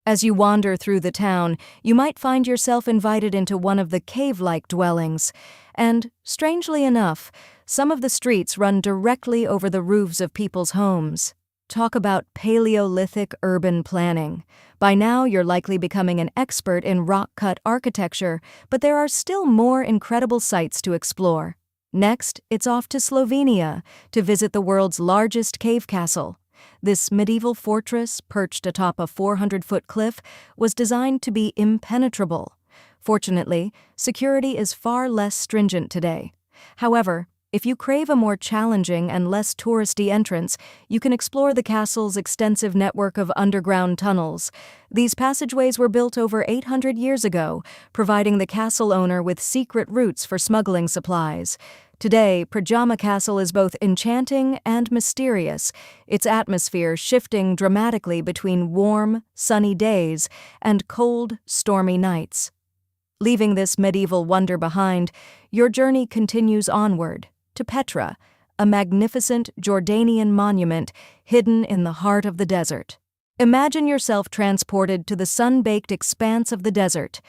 As you wander through the town, you might find yourself invited into one of the cave-like dwellings, and, strangely enough, some of the streets run directly over the roofs of people's homes. Talk about Paleolithic urban planning. By now, you're likely becoming an expert in rock-cut architecture, but there are still more incredible sights to explore. Next, it's off to Slovenia to visit the world's largest cave castle. This medieval fortress, perched atop a 400-foot cliff, was designed to be impenetrable. Fortunately, security is far less stringent today. However, if you crave a more challenging and less touristy entrance, you can explore the castle's extensive network of underground tunnels. These passageways were built over 800 years ago, providing the castle owner with secret routes for smuggling supplies. Today, Pajama Castle is both enchanting and mysterious, its atmosphere shifting dramatically between warm, sunny days and cold, stormy nights. Leaving this medieval wonder behind, your journey continues onward to Petra, a magnificent Jordanian monument hidden in the heart of the desert. Imagine yourself transported to the sun-baked expanse of the desert.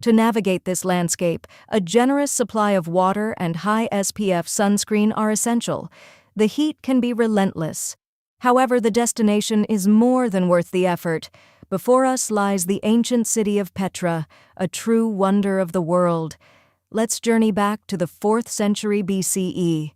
To navigate this landscape, a generous supply of water and high SPF sunscreen are essential. The heat can be relentless. However, the destination is more than worth the effort. Before us lies the ancient city of Petra, a true wonder of the world. Let's journey back to the 4th century BCE.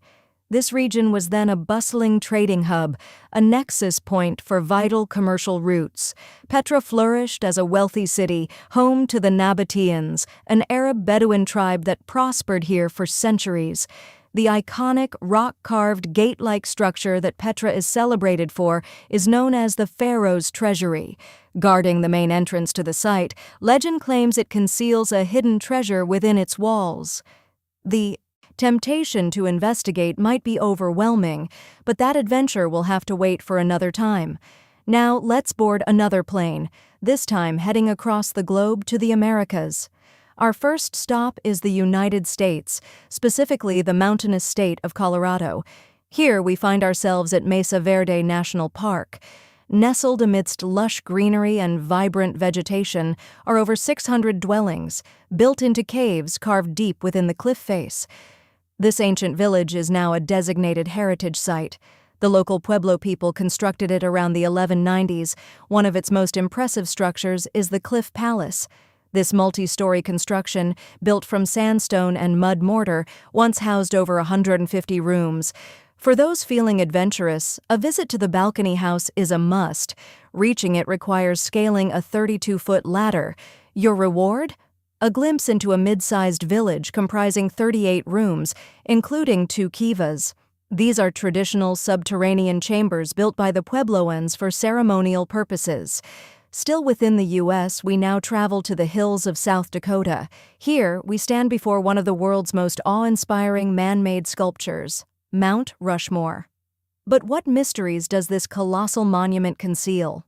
This region was then a bustling trading hub, a nexus point for vital commercial routes. Petra flourished as a wealthy city, home to the Nabateans, an Arab Bedouin tribe that prospered here for centuries. The iconic, rock-carved, gate-like structure that Petra is celebrated for is known as the Pharaoh's Treasury. Guarding the main entrance to the site, legend claims it conceals a hidden treasure within its walls. The temptation to investigate might be overwhelming, but that adventure will have to wait for another time. Now let's board another plane, this time heading across the globe to the Americas. Our first stop is the United States, specifically the mountainous state of Colorado. Here we find ourselves at Mesa Verde National Park. Nestled amidst lush greenery and vibrant vegetation are over 600 dwellings, built into caves carved deep within the cliff face. This ancient village is now a designated heritage site. The local Pueblo people constructed it around the 1190s. One of its most impressive structures is the Cliff Palace. This multi-story construction, built from sandstone and mud mortar, once housed over 150 rooms. For those feeling adventurous, a visit to the balcony house is a must. Reaching it requires scaling a 32-foot ladder. Your reward? A glimpse into a mid-sized village comprising 38 rooms, including 2 kivas. These are traditional subterranean chambers built by the Puebloans for ceremonial purposes. Still within the U.S., we now travel to the hills of South Dakota. Here, we stand before one of the world's most awe-inspiring man-made sculptures, Mount Rushmore. But what mysteries does this colossal monument conceal?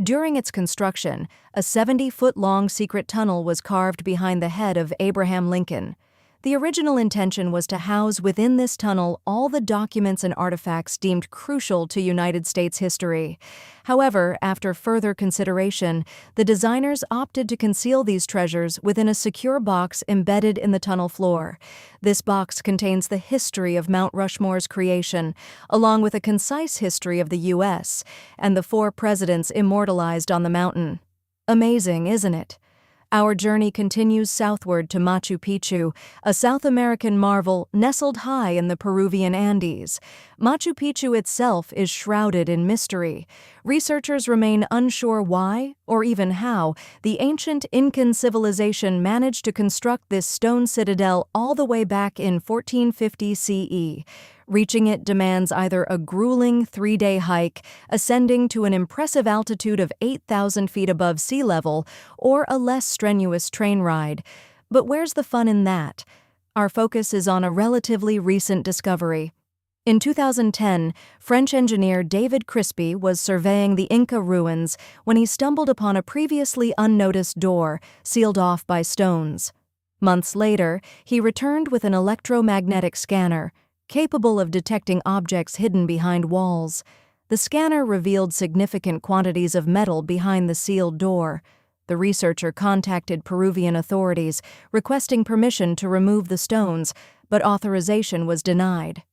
During its construction, a 70-foot-long secret tunnel was carved behind the head of Abraham Lincoln. The original intention was to house within this tunnel all the documents and artifacts deemed crucial to United States history. However, after further consideration, the designers opted to conceal these treasures within a secure box embedded in the tunnel floor. This box contains the history of Mount Rushmore's creation, along with a concise history of the U.S. and the 4 presidents immortalized on the mountain. Amazing, isn't it? Our journey continues southward to Machu Picchu, a South American marvel nestled high in the Peruvian Andes. Machu Picchu itself is shrouded in mystery. Researchers remain unsure why, or even how, the ancient Incan civilization managed to construct this stone citadel all the way back in 1450 CE. Reaching it demands either a grueling 3-day hike, ascending to an impressive altitude of 8,000 feet above sea level, or a less strenuous train ride. But where's the fun in that? Our focus is on a relatively recent discovery. In 2010, French engineer David Crispy was surveying the Inca ruins when he stumbled upon a previously unnoticed door, sealed off by stones. Months later, he returned with an electromagnetic scanner, capable of detecting objects hidden behind walls. The scanner revealed significant quantities of metal behind the sealed door. The researcher contacted Peruvian authorities, requesting permission to remove the stones, but authorization was denied.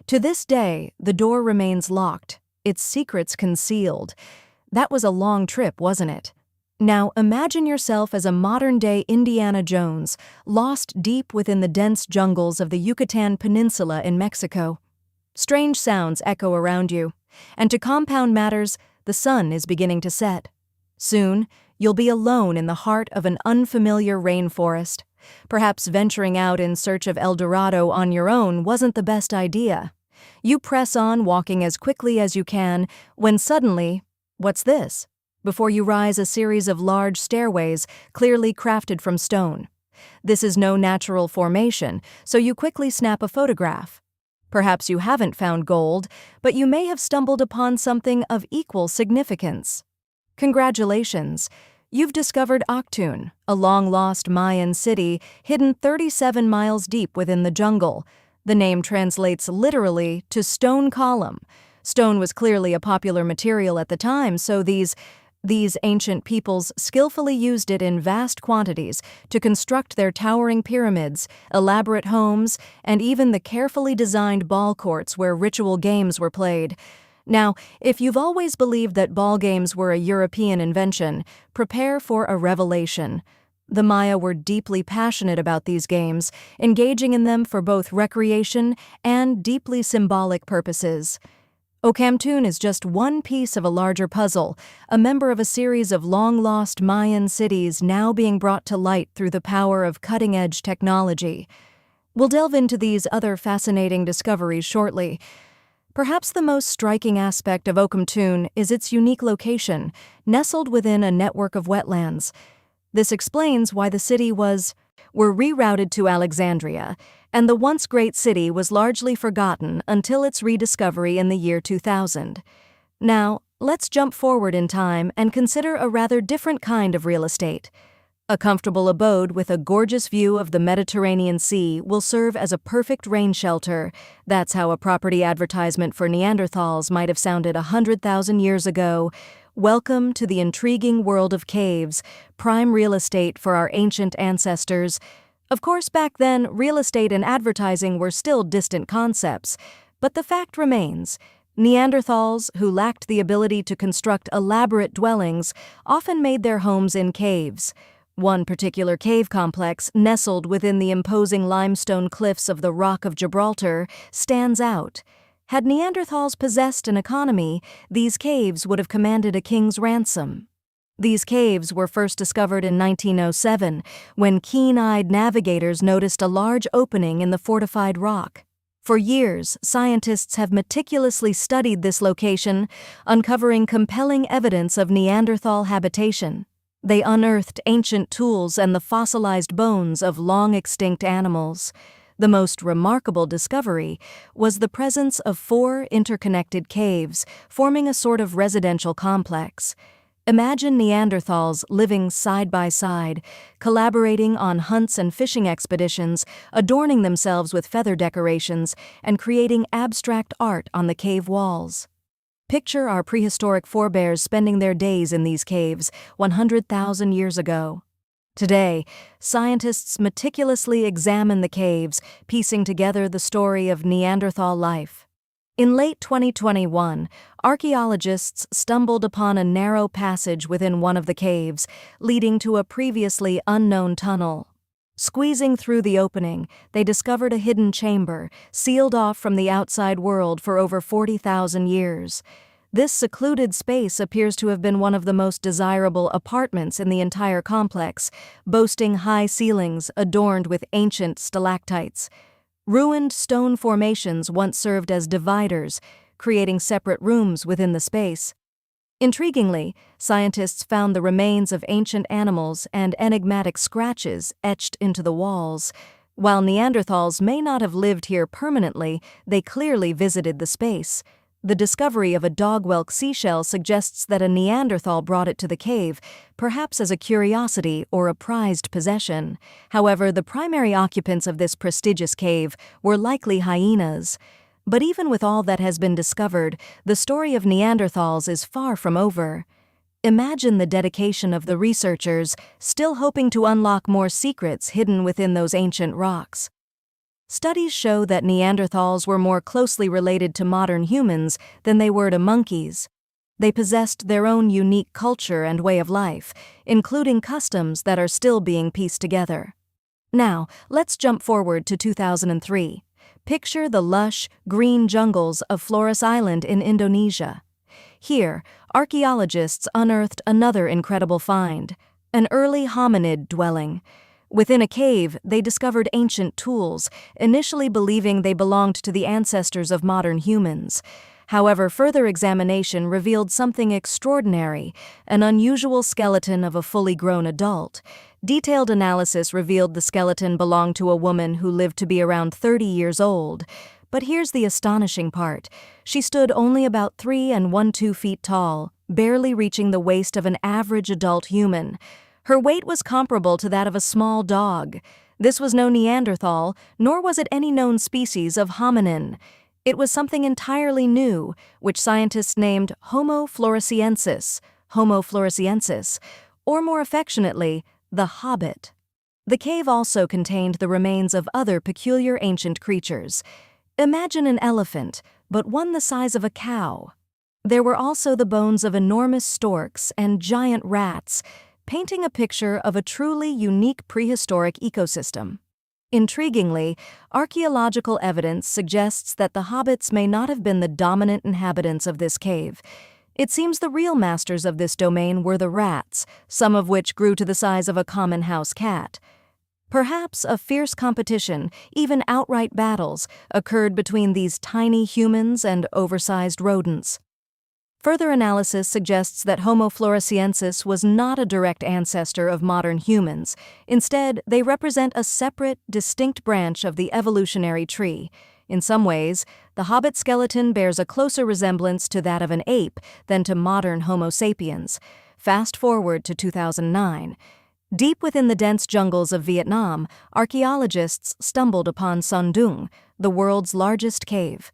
To this day, the door remains locked, its secrets concealed. That was a long trip, wasn't it? Now imagine yourself as a modern-day Indiana Jones, lost deep within the dense jungles of the Yucatan Peninsula in Mexico. Strange sounds echo around you, and to compound matters, the sun is beginning to set. Soon, you'll be alone in the heart of an unfamiliar rainforest. Perhaps venturing out in search of El Dorado on your own wasn't the best idea. You press on, walking as quickly as you can, when suddenly, what's this? Before you rise a series of large stairways, clearly crafted from stone. This is no natural formation, so you quickly snap a photograph. Perhaps you haven't found gold, but you may have stumbled upon something of equal significance. Congratulations! You've discovered Actún, a long-lost Mayan city hidden 37 miles deep within the jungle. The name translates literally to stone column. Stone was clearly a popular material at the time, so these ancient peoples skillfully used it in vast quantities to construct their towering pyramids, elaborate homes, and even the carefully designed ball courts where ritual games were played. Now, if you've always believed that ball games were a European invention, prepare for a revelation. The Maya were deeply passionate about these games, engaging in them for both recreation and deeply symbolic purposes. Ocamtún is just one piece of a larger puzzle, a member of a series of long-lost Mayan cities now being brought to light through the power of cutting-edge technology. We'll delve into these other fascinating discoveries shortly. Perhaps the most striking aspect of Ocamtún is its unique location, nestled within a network of wetlands. This explains why the city were rerouted to Alexandria, and the once great city was largely forgotten until its rediscovery in the year 2000. Now, let's jump forward in time and consider a rather different kind of real estate. A comfortable abode with a gorgeous view of the Mediterranean Sea will serve as a perfect rain shelter. That's how a property advertisement for Neanderthals might have sounded 100,000 years ago. Welcome to the intriguing world of caves, prime real estate for our ancient ancestors. Of course, back then, real estate and advertising were still distant concepts, but the fact remains. Neanderthals, who lacked the ability to construct elaborate dwellings, often made their homes in caves. One particular cave complex, nestled within the imposing limestone cliffs of the Rock of Gibraltar, stands out. Had Neanderthals possessed an economy, these caves would have commanded a king's ransom. These caves were first discovered in 1907, when keen-eyed navigators noticed a large opening in the fortified rock. For years, scientists have meticulously studied this location, uncovering compelling evidence of Neanderthal habitation. They unearthed ancient tools and the fossilized bones of long-extinct animals. The most remarkable discovery was the presence of 4 interconnected caves, forming a sort of residential complex. Imagine Neanderthals living side by side, collaborating on hunts and fishing expeditions, adorning themselves with feather decorations, and creating abstract art on the cave walls. Picture our prehistoric forebears spending their days in these caves 100,000 years ago. Today, scientists meticulously examine the caves, piecing together the story of Neanderthal life. In late 2021, archaeologists stumbled upon a narrow passage within one of the caves, leading to a previously unknown tunnel. Squeezing through the opening, they discovered a hidden chamber, sealed off from the outside world for over 40,000 years. This secluded space appears to have been one of the most desirable apartments in the entire complex, boasting high ceilings adorned with ancient stalactites. Ruined stone formations once served as dividers, creating separate rooms within the space. Intriguingly, scientists found the remains of ancient animals and enigmatic scratches etched into the walls. While Neanderthals may not have lived here permanently, they clearly visited the space. The discovery of a dog-whelk seashell suggests that a Neanderthal brought it to the cave, perhaps as a curiosity or a prized possession. However, the primary occupants of this prestigious cave were likely hyenas. But even with all that has been discovered, the story of Neanderthals is far from over. Imagine the dedication of the researchers, still hoping to unlock more secrets hidden within those ancient rocks. Studies show that Neanderthals were more closely related to modern humans than they were to monkeys. They possessed their own unique culture and way of life, including customs that are still being pieced together. Now, let's jump forward to 2003. Picture the lush, green jungles of Flores Island in Indonesia. Here, archaeologists unearthed another incredible find, an early hominid dwelling. Within a cave, they discovered ancient tools, initially believing they belonged to the ancestors of modern humans. However, further examination revealed something extraordinary, an unusual skeleton of a fully grown adult. Detailed analysis revealed the skeleton belonged to a woman who lived to be around 30 years old. But here's the astonishing part. She stood only about 3 1/2 feet tall, barely reaching the waist of an average adult human. Her weight was comparable to that of a small dog. This was no Neanderthal, nor was it any known species of hominin. It was something entirely new, which scientists named Homo floresiensis, or more affectionately, the Hobbit. The cave also contained the remains of other peculiar ancient creatures. Imagine an elephant, but one the size of a cow. There were also the bones of enormous storks and giant rats, painting a picture of a truly unique prehistoric ecosystem. Intriguingly, archaeological evidence suggests that the hobbits may not have been the dominant inhabitants of this cave. It seems the real masters of this domain were the rats, some of which grew to the size of a common house cat. Perhaps a fierce competition, even outright battles, occurred between these tiny humans and oversized rodents. Further analysis suggests that Homo floresiensis was not a direct ancestor of modern humans. Instead, they represent a separate, distinct branch of the evolutionary tree. In some ways, the Hobbit skeleton bears a closer resemblance to that of an ape than to modern Homo sapiens. Fast forward to 2009. Deep within the dense jungles of Vietnam, archaeologists stumbled upon Son Doong, the world's largest cave.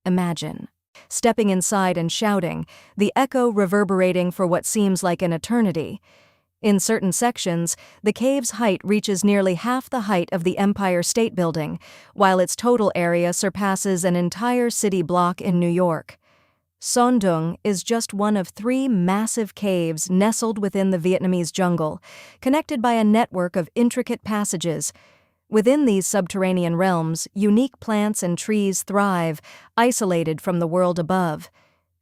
Imagine stepping inside and shouting, the echo reverberating for what seems like an eternity. In certain sections, the cave's height reaches nearly half the height of the Empire State Building, while its total area surpasses an entire city block in New York. Son Doong is just one of 3 massive caves nestled within the Vietnamese jungle, connected by a network of intricate passages. Within these subterranean realms, unique plants and trees thrive, isolated from the world above.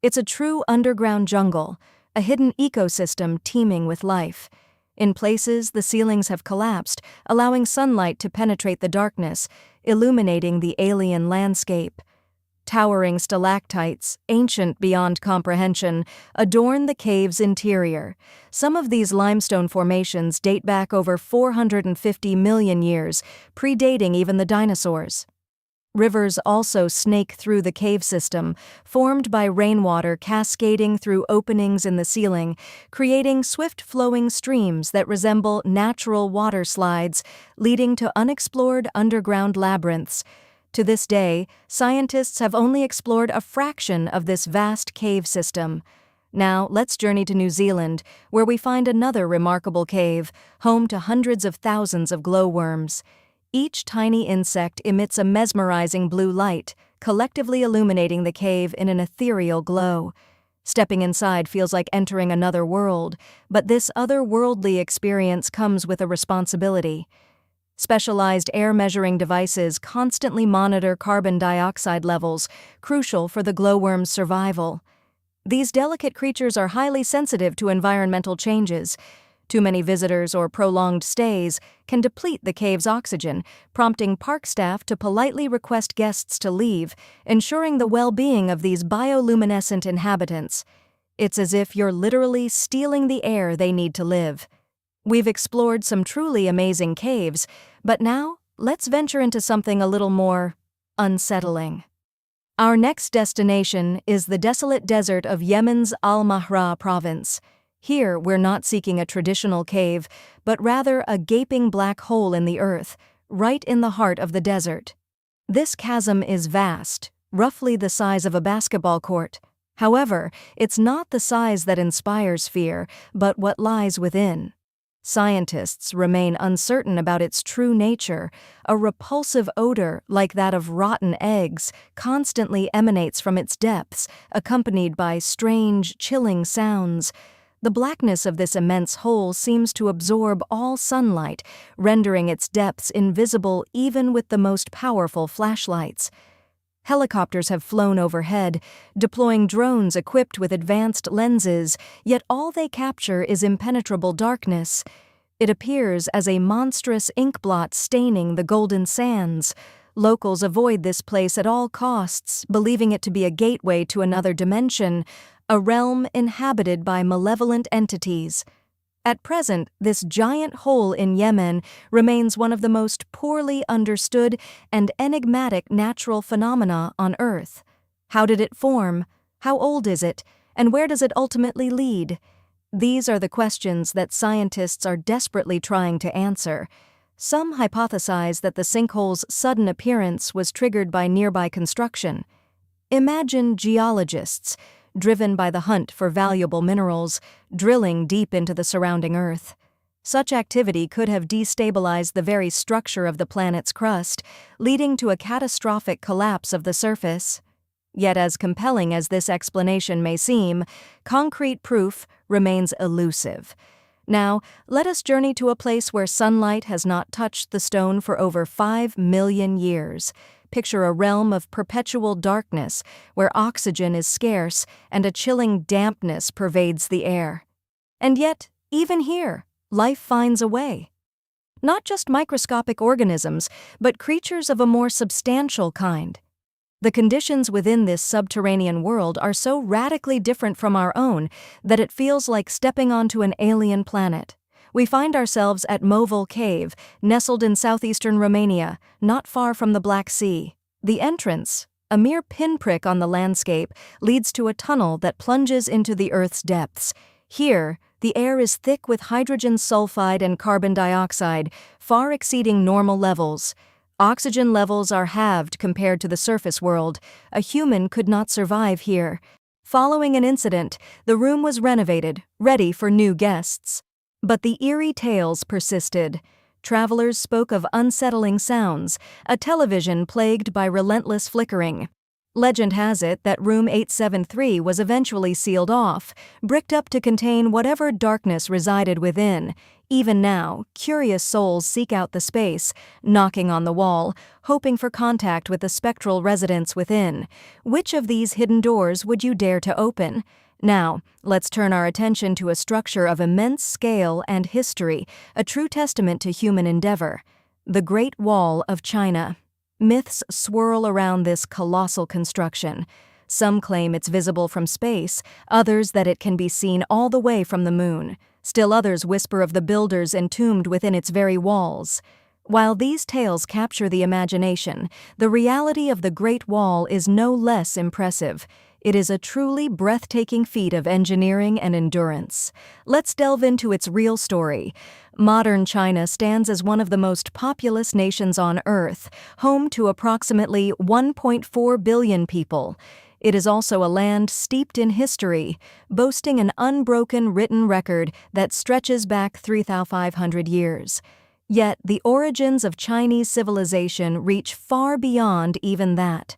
It's a true underground jungle, a hidden ecosystem teeming with life. In places, the ceilings have collapsed, allowing sunlight to penetrate the darkness, illuminating the alien landscape. Towering stalactites, ancient beyond comprehension, adorn the cave's interior. Some of these limestone formations date back over 450 million years, predating even the dinosaurs. Rivers also snake through the cave system, formed by rainwater cascading through openings in the ceiling, creating swift-flowing streams that resemble natural water slides, leading to unexplored underground labyrinths. To this day, scientists have only explored a fraction of this vast cave system. Now, let's journey to New Zealand, where we find another remarkable cave, home to hundreds of thousands of glowworms. Each tiny insect emits a mesmerizing blue light, collectively illuminating the cave in an ethereal glow. Stepping inside feels like entering another world, but this otherworldly experience comes with a responsibility. Specialized air-measuring devices constantly monitor carbon dioxide levels, crucial for the glowworm's survival. These delicate creatures are highly sensitive to environmental changes. Too many visitors or prolonged stays can deplete the cave's oxygen, prompting park staff to politely request guests to leave, ensuring the well-being of these bioluminescent inhabitants. It's as if you're literally stealing the air they need to live. We've explored some truly amazing caves, but now let's venture into something a little more unsettling. Our next destination is the desolate desert of Yemen's Al-Mahra province. Here, we're not seeking a traditional cave, but rather a gaping black hole in the earth, right in the heart of the desert. This chasm is vast, roughly the size of a basketball court. However, it's not the size that inspires fear, but what lies within. Scientists remain uncertain about its true nature. A repulsive odor, like that of rotten eggs, constantly emanates from its depths, accompanied by strange, chilling sounds. The blackness of this immense hole seems to absorb all sunlight, rendering its depths invisible even with the most powerful flashlights. Helicopters have flown overhead, deploying drones equipped with advanced lenses, yet all they capture is impenetrable darkness. It appears as a monstrous inkblot staining the golden sands. Locals avoid this place at all costs, believing it to be a gateway to another dimension, a realm inhabited by malevolent entities. At present, this giant hole in Yemen remains one of the most poorly understood and enigmatic natural phenomena on Earth. How did it form? How old is it? And where does it ultimately lead? These are the questions that scientists are desperately trying to answer. Some hypothesize that the sinkhole's sudden appearance was triggered by nearby construction. Imagine geologists, driven by the hunt for valuable minerals, drilling deep into the surrounding Earth. Such activity could have destabilized the very structure of the planet's crust, leading to a catastrophic collapse of the surface. Yet as compelling as this explanation may seem, concrete proof remains elusive. Now, let us journey to a place where sunlight has not touched the stone for over 5 million years. Picture a realm of perpetual darkness where oxygen is scarce and a chilling dampness pervades the air. And yet, even here, life finds a way. Not just microscopic organisms, but creatures of a more substantial kind. The conditions within this subterranean world are so radically different from our own that it feels like stepping onto an alien planet. We find ourselves at Movil Cave, nestled in southeastern Romania, not far from the Black Sea. The entrance, a mere pinprick on the landscape, leads to a tunnel that plunges into the Earth's depths. Here, The air is thick with hydrogen sulfide and carbon dioxide, far exceeding normal levels. Oxygen levels are halved compared to the surface world. A human could not survive here. Following an incident, the room was renovated, ready for new guests. But the eerie tales persisted. Travelers spoke of unsettling sounds, a television plagued by relentless flickering. Legend has it that room 873 was eventually sealed off, bricked up to contain whatever darkness resided within. Even now, curious souls seek out the space, knocking on the wall, hoping for contact with the spectral residents within. Which of these hidden doors would you dare to open? Now, let's turn our attention to a structure of immense scale and history, a true testament to human endeavor: the Great Wall of China. Myths swirl around this colossal construction. Some claim it's visible from space, others that it can be seen all the way from the moon. Still others whisper of the builders entombed within its very walls. While these tales capture the imagination, the reality of the Great Wall is no less impressive. It is a truly breathtaking feat of engineering and endurance. Let's delve into its real story. Modern China stands as one of the most populous nations on Earth, home to approximately 1.4 billion people. It is also a land steeped in history, boasting an unbroken written record that stretches back 3,500 years. Yet, the origins of Chinese civilization reach far beyond even that.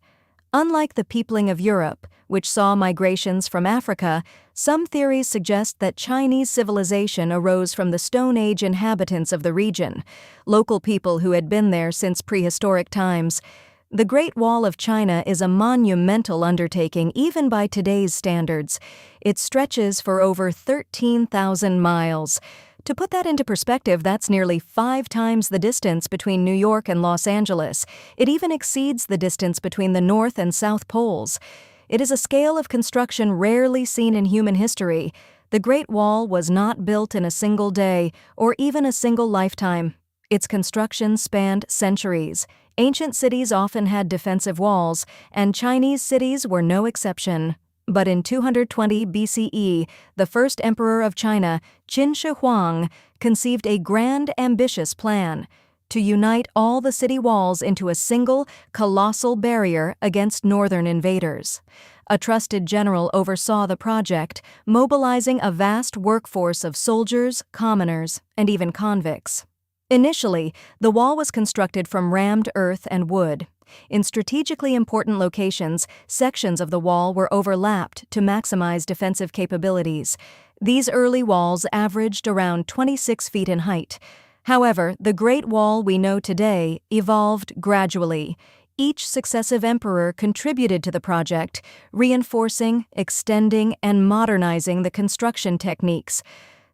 Unlike the peopling of Europe, which saw migrations from Africa, some theories suggest that Chinese civilization arose from the Stone Age inhabitants of the region, local people who had been there since prehistoric times. The Great Wall of China is a monumental undertaking even by today's standards. It stretches for over 13,000 miles. To put that into perspective, that's nearly 5 times the distance between New York and Los Angeles. It even exceeds the distance between the North and South Poles. It is a scale of construction rarely seen in human history. The Great Wall was not built in a single day or even a single lifetime. Its construction spanned centuries. Ancient cities often had defensive walls, and Chinese cities were no exception. But in 220 BCE, the first emperor of China, Qin Shi Huang, conceived a grand, ambitious plan: to unite all the city walls into a single, colossal barrier against northern invaders. A trusted general oversaw the project, mobilizing a vast workforce of soldiers, commoners, and even convicts. Initially, the wall was constructed from rammed earth and wood. In strategically important locations, sections of the wall were overlapped to maximize defensive capabilities. These early walls averaged around 26 feet in height. However, the Great Wall we know today evolved gradually. Each successive emperor contributed to the project, reinforcing, extending, and modernizing the construction techniques.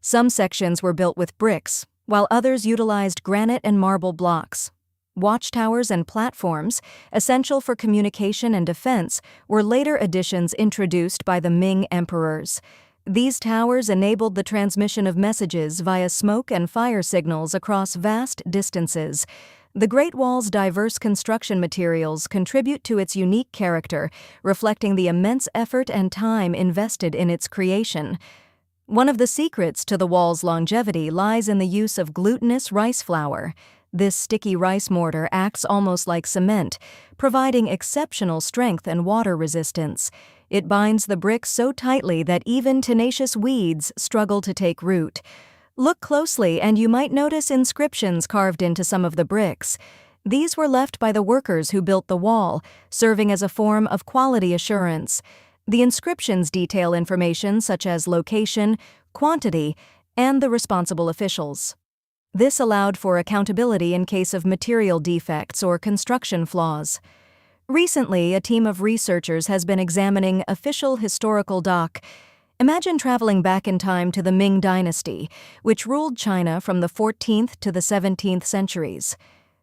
Some sections were built with bricks, while others utilized granite and marble blocks. Watchtowers and platforms, essential for communication and defense, were later additions introduced by the Ming emperors. These towers enabled the transmission of messages via smoke and fire signals across vast distances. The Great Wall's diverse construction materials contribute to its unique character, reflecting the immense effort and time invested in its creation. One of the secrets to the wall's longevity lies in the use of glutinous rice flour. This sticky rice mortar acts almost like cement, providing exceptional strength and water resistance. It binds the bricks so tightly that even tenacious weeds struggle to take root. Look closely and you might notice inscriptions carved into some of the bricks. These were left by the workers who built the wall, serving as a form of quality assurance. The inscriptions detail information such as location, quantity, and the responsible officials. This allowed for accountability in case of material defects or construction flaws. Recently, a team of researchers has been examining official historical doc. Imagine traveling back in time to the Ming Dynasty, which ruled China from the 14th to the 17th centuries.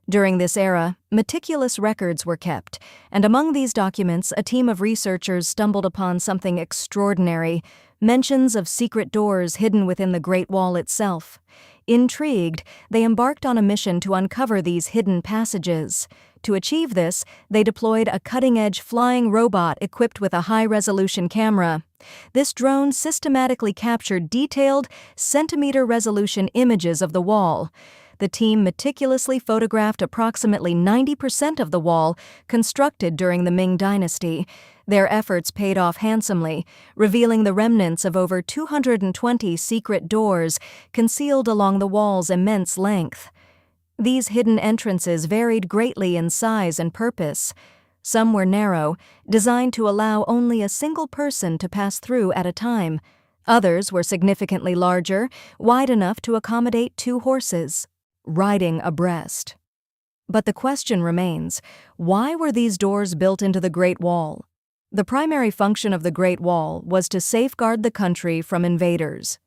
During this era, meticulous records were kept, and among these documents, a team of researchers stumbled upon something extraordinary: mentions of secret doors hidden within the Great Wall itself. Intrigued, they embarked on a mission to uncover these hidden passages. To achieve this, they deployed a cutting-edge flying robot equipped with a high-resolution camera. This drone systematically captured detailed, centimeter-resolution images of the wall. The team meticulously photographed approximately 90% of the wall constructed during the Ming Dynasty. Their efforts paid off handsomely, revealing the remnants of over 220 secret doors concealed along the wall's immense length. These hidden entrances varied greatly in size and purpose. Some were narrow, designed to allow only a single person to pass through at a time. Others were significantly larger, wide enough to accommodate 2 horses, riding abreast. But the question remains, why were these doors built into the Great Wall? The primary function of the Great Wall was to safeguard the country from invaders.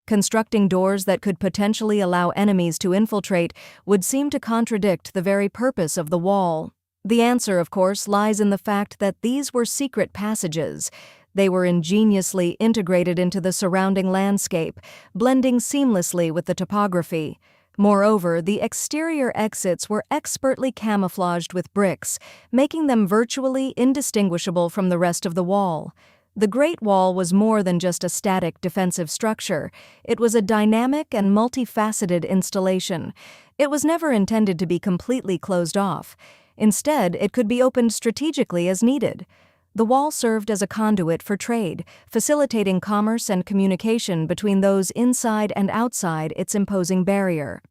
Constructing doors that could potentially allow enemies to infiltrate would seem to contradict the very purpose of the wall. The answer, of course, lies in the fact that these were secret passages. They were ingeniously integrated into the surrounding landscape, blending seamlessly with the topography. Moreover, the exterior exits were expertly camouflaged with bricks, making them virtually indistinguishable from the rest of the wall. The Great Wall was more than just a static defensive structure. It was a dynamic and multifaceted installation. It was never intended to be completely closed off. Instead, it could be opened strategically as needed. The wall served as a conduit for trade, facilitating commerce and communication between those inside and outside its imposing barrier.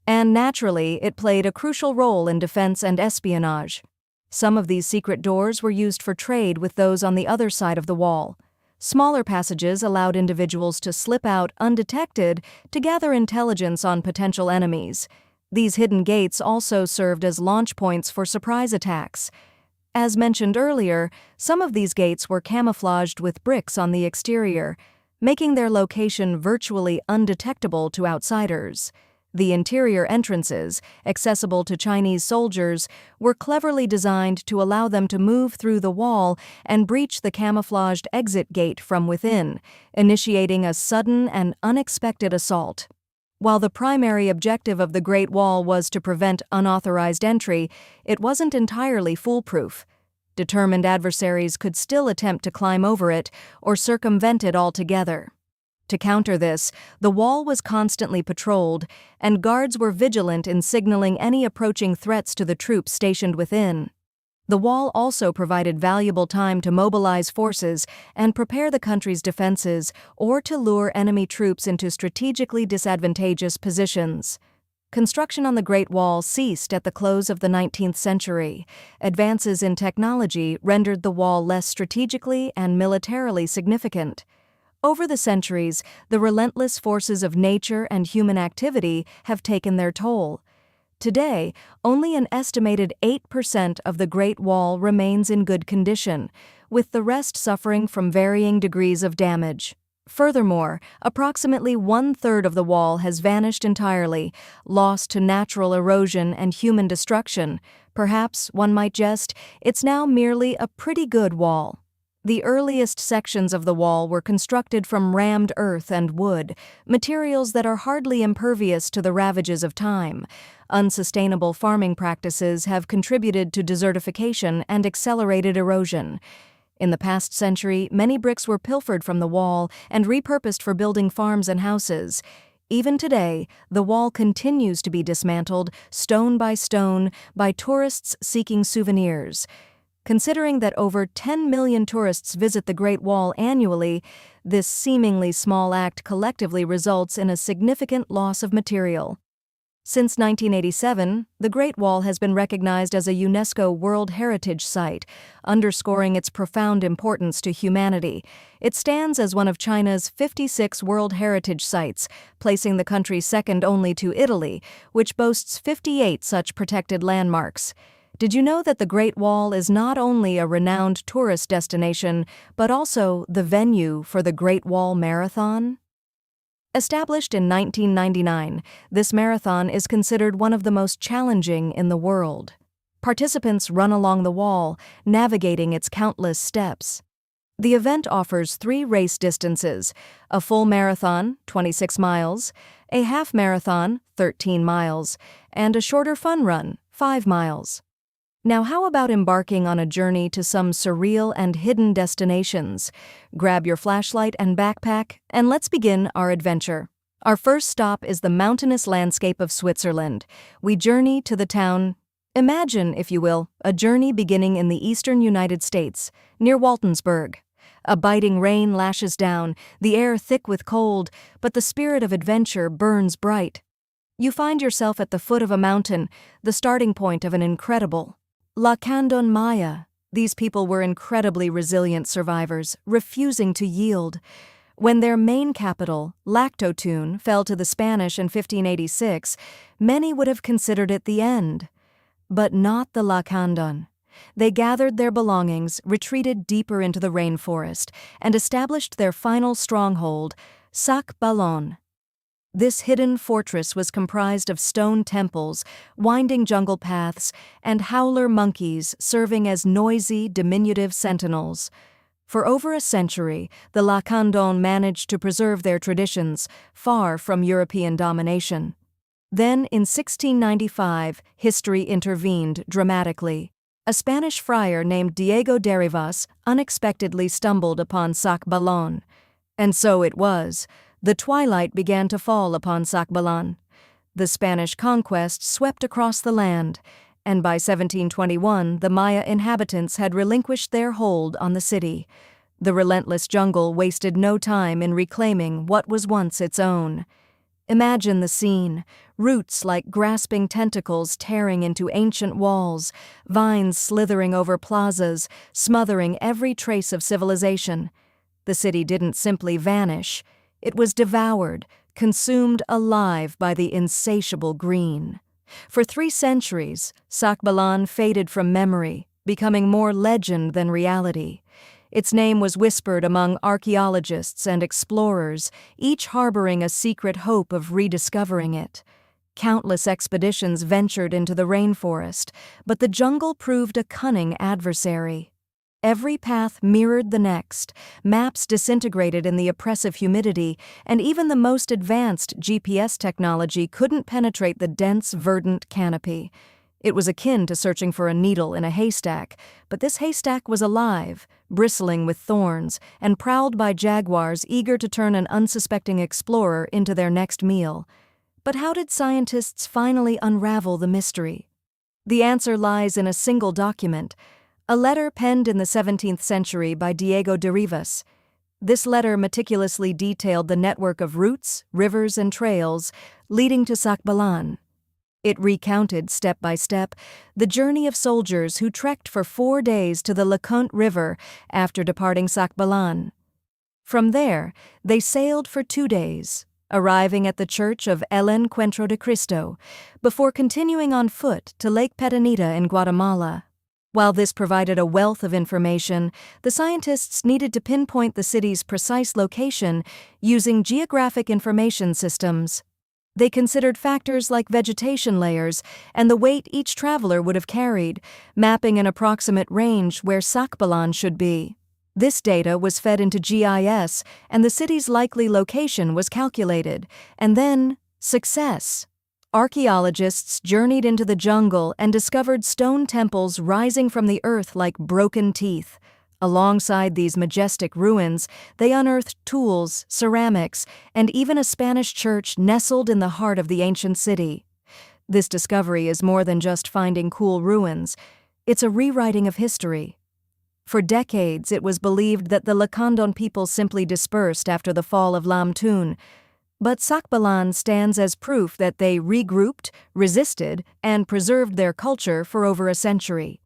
And naturally, it played a crucial role in defense and espionage. Some of these secret doors were used for trade with those on the other side of the wall. Smaller passages allowed individuals to slip out undetected to gather intelligence on potential enemies. These hidden gates also served as launch points for surprise attacks. As mentioned earlier, some of these gates were camouflaged with bricks on the exterior, making their location virtually undetectable to outsiders. The interior entrances, accessible to Chinese soldiers, were cleverly designed to allow them to move through the wall and breach the camouflaged exit gate from within, initiating a sudden and unexpected assault. While the primary objective of the Great Wall was to prevent unauthorized entry, it wasn't entirely foolproof. Determined adversaries could still attempt to climb over it or circumvent it altogether. To counter this, the wall was constantly patrolled, and guards were vigilant in signaling any approaching threats to the troops stationed within. The wall also provided valuable time to mobilize forces and prepare the country's defenses or to lure enemy troops into strategically disadvantageous positions. Construction on the Great Wall ceased at the close of the 19th century. Advances in technology rendered the wall less strategically and militarily significant. Over the centuries, the relentless forces of nature and human activity have taken their toll. Today, only an estimated 8% of the Great Wall remains in good condition, with the rest suffering from varying degrees of damage. Furthermore, approximately 1/3 of the wall has vanished entirely, lost to natural erosion and human destruction. Perhaps, one might jest, it's now merely a pretty good wall. The earliest sections of the wall were constructed from rammed earth and wood, materials that are hardly impervious to the ravages of time. Unsustainable farming practices have contributed to desertification and accelerated erosion. In the past century, many bricks were pilfered from the wall and repurposed for building farms and houses. Even today, the wall continues to be dismantled, stone by tourists seeking souvenirs. Considering that over 10 million tourists visit the Great Wall annually, this seemingly small act collectively results in a significant loss of material. Since 1987, the Great Wall has been recognized as a UNESCO World Heritage Site, underscoring its profound importance to humanity. It stands as one of China's 56 World Heritage Sites, placing the country second only to Italy, which boasts 58 such protected landmarks. Did you know that the Great Wall is not only a renowned tourist destination, but also the venue for the Great Wall Marathon? Established in 1999, this marathon is considered one of the most challenging in the world. Participants run along the wall, navigating its countless steps. The event offers 3 race distances: a full marathon, 26 miles, a half marathon, 13 miles, and a shorter fun run, 5 miles. Now, how about embarking on a journey to some surreal and hidden destinations? Grab your flashlight and backpack, and let's begin our adventure. Our first stop is the mountainous landscape of Switzerland. We journey to the town. Imagine, if you will, a journey beginning in the eastern United States, near Waltensburg. A biting rain lashes down, the air thick with cold, but the spirit of adventure burns bright. You find yourself at the foot of a mountain, the starting point of an incredible Lacandon Maya. These people were incredibly resilient survivors, refusing to yield. When their main capital, Lactotun, fell to the Spanish in 1586, many would have considered it the end. But not the Lacandon. They gathered their belongings, retreated deeper into the rainforest, and established their final stronghold, Sac Ballon. This hidden fortress was comprised of stone temples, winding jungle paths, and howler monkeys serving as noisy, diminutive sentinels. For over a century, the Lacandon managed to preserve their traditions, far from European domination. Then, in 1695, history intervened dramatically. A Spanish friar named Diego de Rivas unexpectedly stumbled upon Sac Ballon. And so it was. The twilight began to fall upon Sac Ballon. The Spanish conquest swept across the land, and by 1721 the Maya inhabitants had relinquished their hold on the city. The relentless jungle wasted no time in reclaiming what was once its own. Imagine the scene, roots like grasping tentacles tearing into ancient walls, vines slithering over plazas, smothering every trace of civilization. The city didn't simply vanish. It was devoured, consumed alive by the insatiable green. For 3 centuries, Sac Ballon faded from memory, becoming more legend than reality. Its name was whispered among archaeologists and explorers, each harboring a secret hope of rediscovering it. Countless expeditions ventured into the rainforest, but the jungle proved a cunning adversary. Every path mirrored the next, maps disintegrated in the oppressive humidity, and even the most advanced GPS technology couldn't penetrate the dense, verdant canopy. It was akin to searching for a needle in a haystack, but this haystack was alive, bristling with thorns, and prowled by jaguars eager to turn an unsuspecting explorer into their next meal. But how did scientists finally unravel the mystery? The answer lies in a single document, a letter penned in the 17th century by Diego de Rivas. This letter meticulously detailed the network of routes, rivers, and trails leading to Sac Ballon. It recounted, step by step, the journey of soldiers who trekked for 4 days to the LeConte River after departing Sac Ballon. From there, they sailed for 2 days, arriving at the church of El Encuentro de Cristo, before continuing on foot to Lake Petanita in Guatemala. While this provided a wealth of information, the scientists needed to pinpoint the city's precise location using geographic information systems. They considered factors like vegetation layers and the weight each traveler would have carried, mapping an approximate range where Sac Ballon should be. This data was fed into GIS, and the city's likely location was calculated. And then, success! Archaeologists journeyed into the jungle and discovered stone temples rising from the earth like broken teeth. Alongside these majestic ruins, they unearthed tools, ceramics, and even a Spanish church nestled in the heart of the ancient city. This discovery is more than just finding cool ruins. It's a rewriting of history. For decades, it was believed that the Lacandon people simply dispersed after the fall of Lamtun. But Sac Ballon stands as proof that they regrouped, resisted, and preserved their culture for over a century.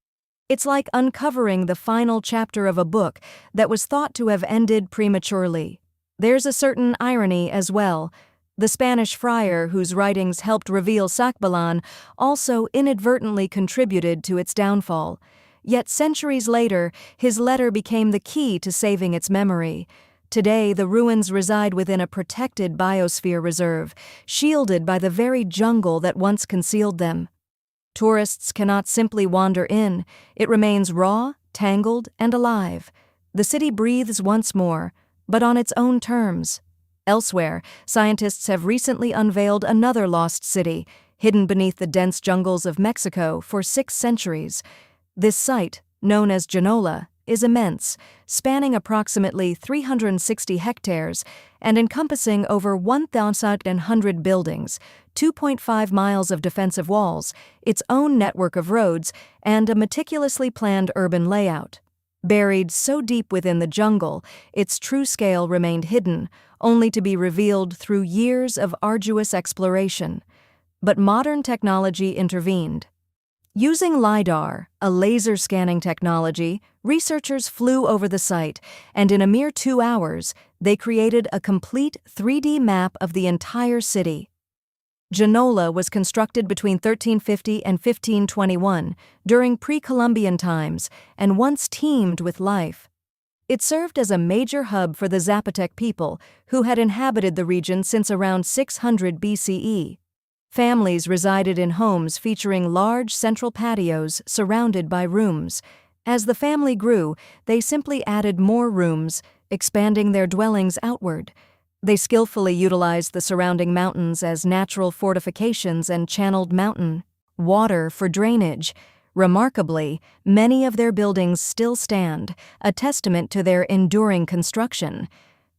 It's like uncovering the final chapter of a book that was thought to have ended prematurely. There's a certain irony as well. The Spanish friar whose writings helped reveal Sac Ballon also inadvertently contributed to its downfall. Yet centuries later, his letter became the key to saving its memory. Today, the ruins reside within a protected biosphere reserve, shielded by the very jungle that once concealed them. Tourists cannot simply wander in. It remains raw, tangled, and alive. The city breathes once more, but on its own terms. Elsewhere, scientists have recently unveiled another lost city, hidden beneath the dense jungles of Mexico for 6 centuries. This site, known as Genola, is immense, spanning approximately 360 hectares and encompassing over 1,100 buildings, 2.5 miles of defensive walls, its own network of roads, and a meticulously planned urban layout. Buried so deep within the jungle, its true scale remained hidden, only to be revealed through years of arduous exploration. But modern technology intervened. Using LiDAR, a laser scanning technology, researchers flew over the site, and in a mere 2 hours, they created a complete 3D map of the entire city. Genola was constructed between 1350 and 1521, during pre-Columbian times, and once teemed with life. It served as a major hub for the Zapotec people, who had inhabited the region since around 600 BCE. Families resided in homes featuring large central patios surrounded by rooms. As the family grew, they simply added more rooms, expanding their dwellings outward. They skillfully utilized the surrounding mountains as natural fortifications and channeled mountain water for drainage. Remarkably, many of their buildings still stand, a testament to their enduring construction.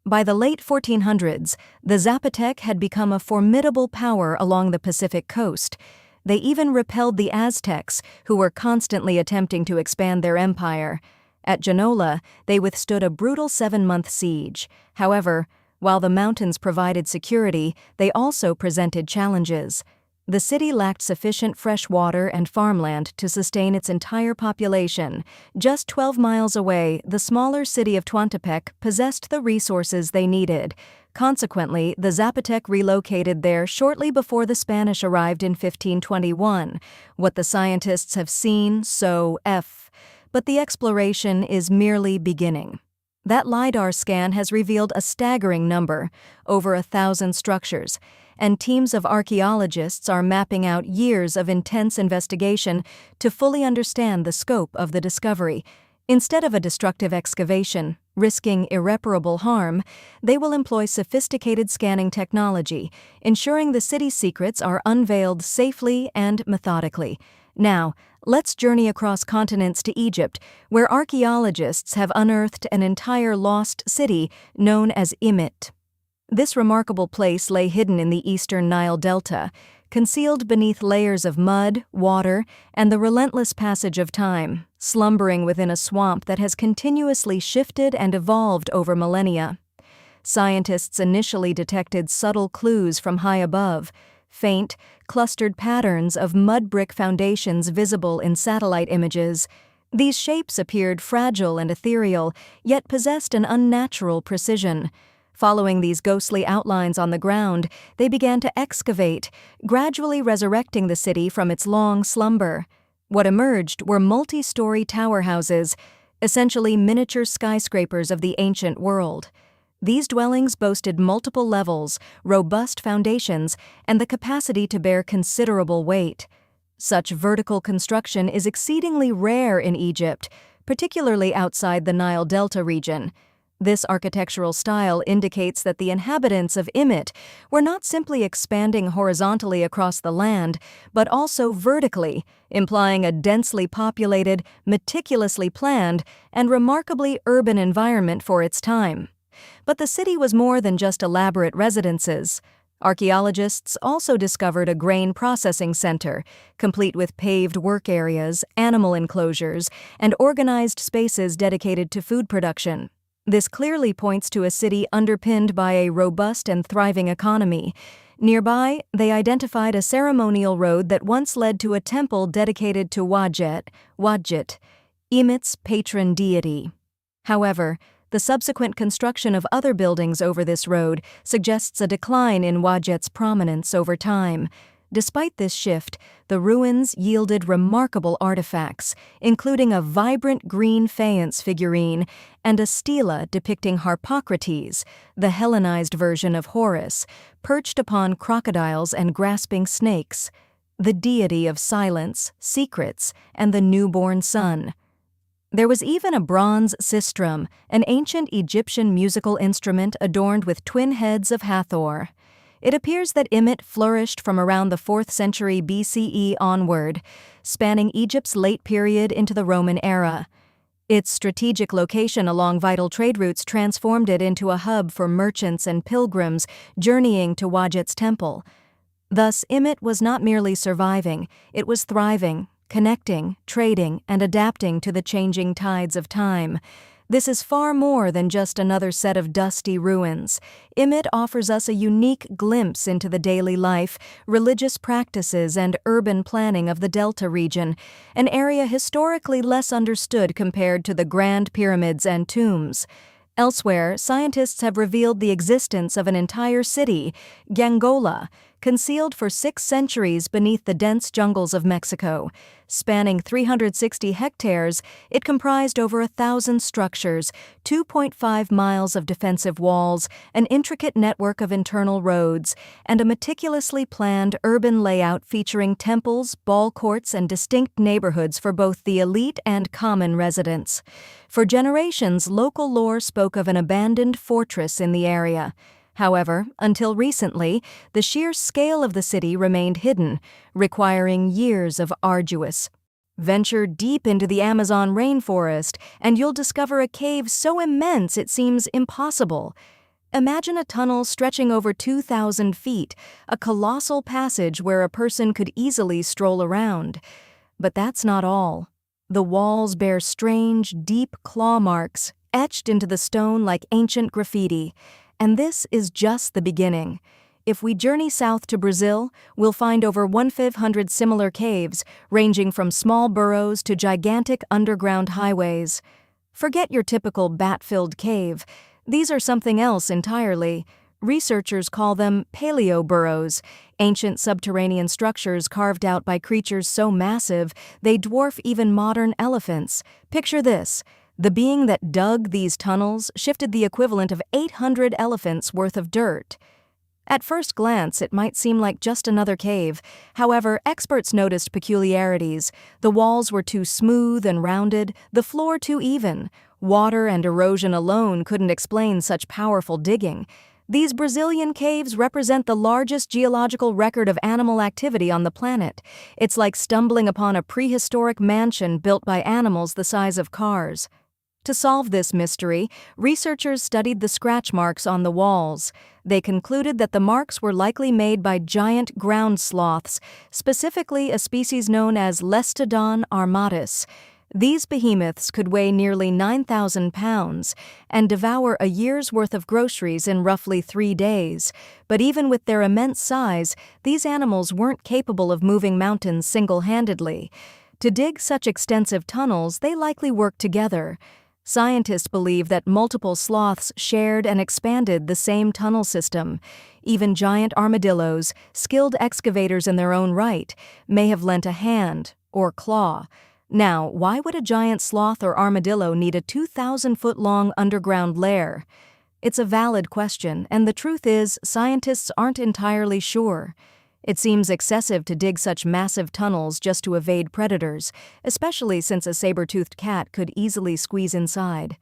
By the late 1400s, the Zapotec had become a formidable power along the Pacific coast. They even repelled the Aztecs, who were constantly attempting to expand their empire. At Genola, they withstood a brutal 7-month siege. However, while the mountains provided security, they also presented challenges. The city lacked sufficient fresh water and farmland to sustain its entire population. Just 12 miles away, the smaller city of Tehuantepec possessed the resources they needed. Consequently, the Zapotec relocated there shortly before the Spanish arrived in 1521. What the scientists have seen, but the exploration is merely beginning. That LiDAR scan has revealed a staggering number, over 1,000 structures, and teams of archaeologists are mapping out years of intense investigation to fully understand the scope of the discovery. Instead of a destructive excavation, risking irreparable harm, they will employ sophisticated scanning technology, ensuring the city's secrets are unveiled safely and methodically. Now, let's journey across continents to Egypt, where archaeologists have unearthed an entire lost city known as Imit. This remarkable place lay hidden in the eastern Nile Delta, concealed beneath layers of mud, water, and the relentless passage of time, slumbering within a swamp that has continuously shifted and evolved over millennia. Scientists initially detected subtle clues from high above, faint, clustered patterns of mud brick foundations visible in satellite images. These shapes appeared fragile and ethereal, yet possessed an unnatural precision. Following these ghostly outlines on the ground, they began to excavate, gradually resurrecting the city from its long slumber. What emerged were multi-story tower houses, essentially miniature skyscrapers of the ancient world. These dwellings boasted multiple levels, robust foundations, and the capacity to bear considerable weight. Such vertical construction is exceedingly rare in Egypt, particularly outside the Nile Delta region. This architectural style indicates that the inhabitants of Imit were not simply expanding horizontally across the land, but also vertically, implying a densely populated, meticulously planned, and remarkably urban environment for its time. But the city was more than just elaborate residences. Archaeologists also discovered a grain processing center, complete with paved work areas, animal enclosures, and organized spaces dedicated to food production. This clearly points to a city underpinned by a robust and thriving economy. Nearby, they identified a ceremonial road that once led to a temple dedicated to Wadjet, Imit's patron deity. However, the subsequent construction of other buildings over this road suggests a decline in Wadjet's prominence over time. Despite this shift, the ruins yielded remarkable artifacts, including a vibrant green faience figurine and a stela depicting Harpocrates, the Hellenized version of Horus, perched upon crocodiles and grasping snakes, the deity of silence, secrets, and the newborn sun. There was even a bronze sistrum, an ancient Egyptian musical instrument adorned with twin heads of Hathor. It appears that Imit flourished from around the 4th century BCE onward, spanning Egypt's late period into the Roman era. Its strategic location along vital trade routes transformed it into a hub for merchants and pilgrims journeying to Wajit's temple. Thus, Imit was not merely surviving, it was thriving, connecting, trading, and adapting to the changing tides of time. This is far more than just another set of dusty ruins. Imit offers us a unique glimpse into the daily life, religious practices, and urban planning of the Delta region, an area historically less understood compared to the Grand Pyramids and tombs. Elsewhere, scientists have revealed the existence of an entire city, Gangola, concealed for 6 centuries beneath the dense jungles of Mexico. Spanning 360 hectares, it comprised over 1,000 structures, 2.5 miles of defensive walls, an intricate network of internal roads, and a meticulously planned urban layout featuring temples, ball courts, and distinct neighborhoods for both the elite and common residents. For generations, local lore spoke of an abandoned fortress in the area. However, until recently, the sheer scale of the city remained hidden, requiring years of arduous. Venture deep into the Amazon rainforest, and you'll discover a cave so immense it seems impossible. Imagine a tunnel stretching over 2,000 feet, a colossal passage where a person could easily stroll around. But that's not all. The walls bear strange, deep claw marks, etched into the stone like ancient graffiti. And this is just the beginning. If we journey south to Brazil, we'll find over 1,500 similar caves, ranging from small burrows to gigantic underground highways. Forget your typical bat-filled cave. These are something else entirely. Researchers call them paleo-burrows, ancient subterranean structures carved out by creatures so massive they dwarf even modern elephants. Picture this. The being that dug these tunnels shifted the equivalent of 800 elephants' worth of dirt. At first glance, it might seem like just another cave. However, experts noticed peculiarities. The walls were too smooth and rounded, the floor too even. Water and erosion alone couldn't explain such powerful digging. These Brazilian caves represent the largest geological record of animal activity on the planet. It's like stumbling upon a prehistoric mansion built by animals the size of cars. To solve this mystery, researchers studied the scratch marks on the walls. They concluded that the marks were likely made by giant ground sloths, specifically a species known as Lestodon armatus. These behemoths could weigh nearly 9,000 pounds and devour a year's worth of groceries in roughly 3 days. But even with their immense size, these animals weren't capable of moving mountains single-handedly. To dig such extensive tunnels, they likely worked together. Scientists believe that multiple sloths shared and expanded the same tunnel system. Even giant armadillos, skilled excavators in their own right, may have lent a hand or claw. Now, why would a giant sloth or armadillo need a 2,000-foot-long underground lair? It's a valid question, and the truth is, scientists aren't entirely sure. It seems excessive to dig such massive tunnels just to evade predators, especially since a saber-toothed cat could easily squeeze inside.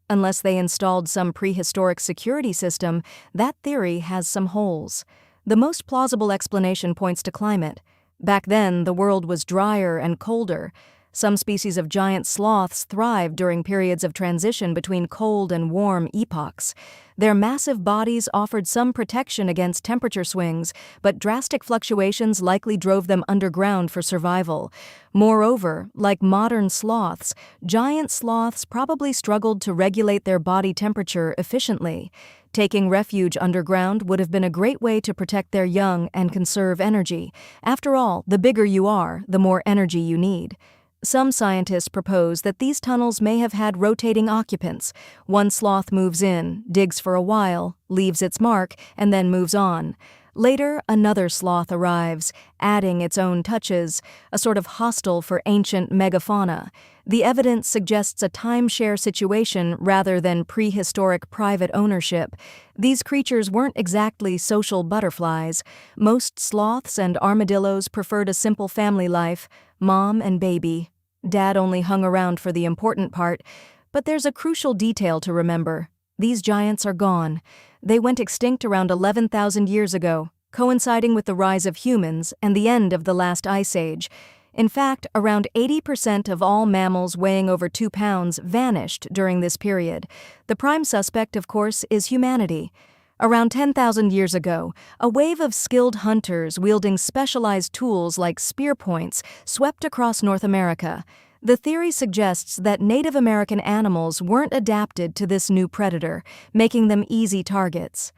Unless they installed some prehistoric security system, that theory has some holes. The most plausible explanation points to climate. Back then, the world was drier and colder. Some species of giant sloths thrived during periods of transition between cold and warm epochs. Their massive bodies offered some protection against temperature swings, but drastic fluctuations likely drove them underground for survival. Moreover, like modern sloths, giant sloths probably struggled to regulate their body temperature efficiently. Taking refuge underground would have been a great way to protect their young and conserve energy. After all, the bigger you are, the more energy you need. Some scientists propose that these tunnels may have had rotating occupants. One sloth moves in, digs for a while, leaves its mark, and then moves on. Later, another sloth arrives, adding its own touches, a sort of hostel for ancient megafauna. The evidence suggests a timeshare situation rather than prehistoric private ownership. These creatures weren't exactly social butterflies. Most sloths and armadillos preferred a simple family life, mom and baby. Dad only hung around for the important part, but there's a crucial detail to remember. These giants are gone. They went extinct around 11,000 years ago, coinciding with the rise of humans and the end of the last ice age. In fact, around 80% of all mammals weighing over 2 pounds vanished during this period. The prime suspect, of course, is humanity. Around 10,000 years ago, a wave of skilled hunters wielding specialized tools like spear points swept across North America. The theory suggests that Native American animals weren't adapted to this new predator, making them easy targets.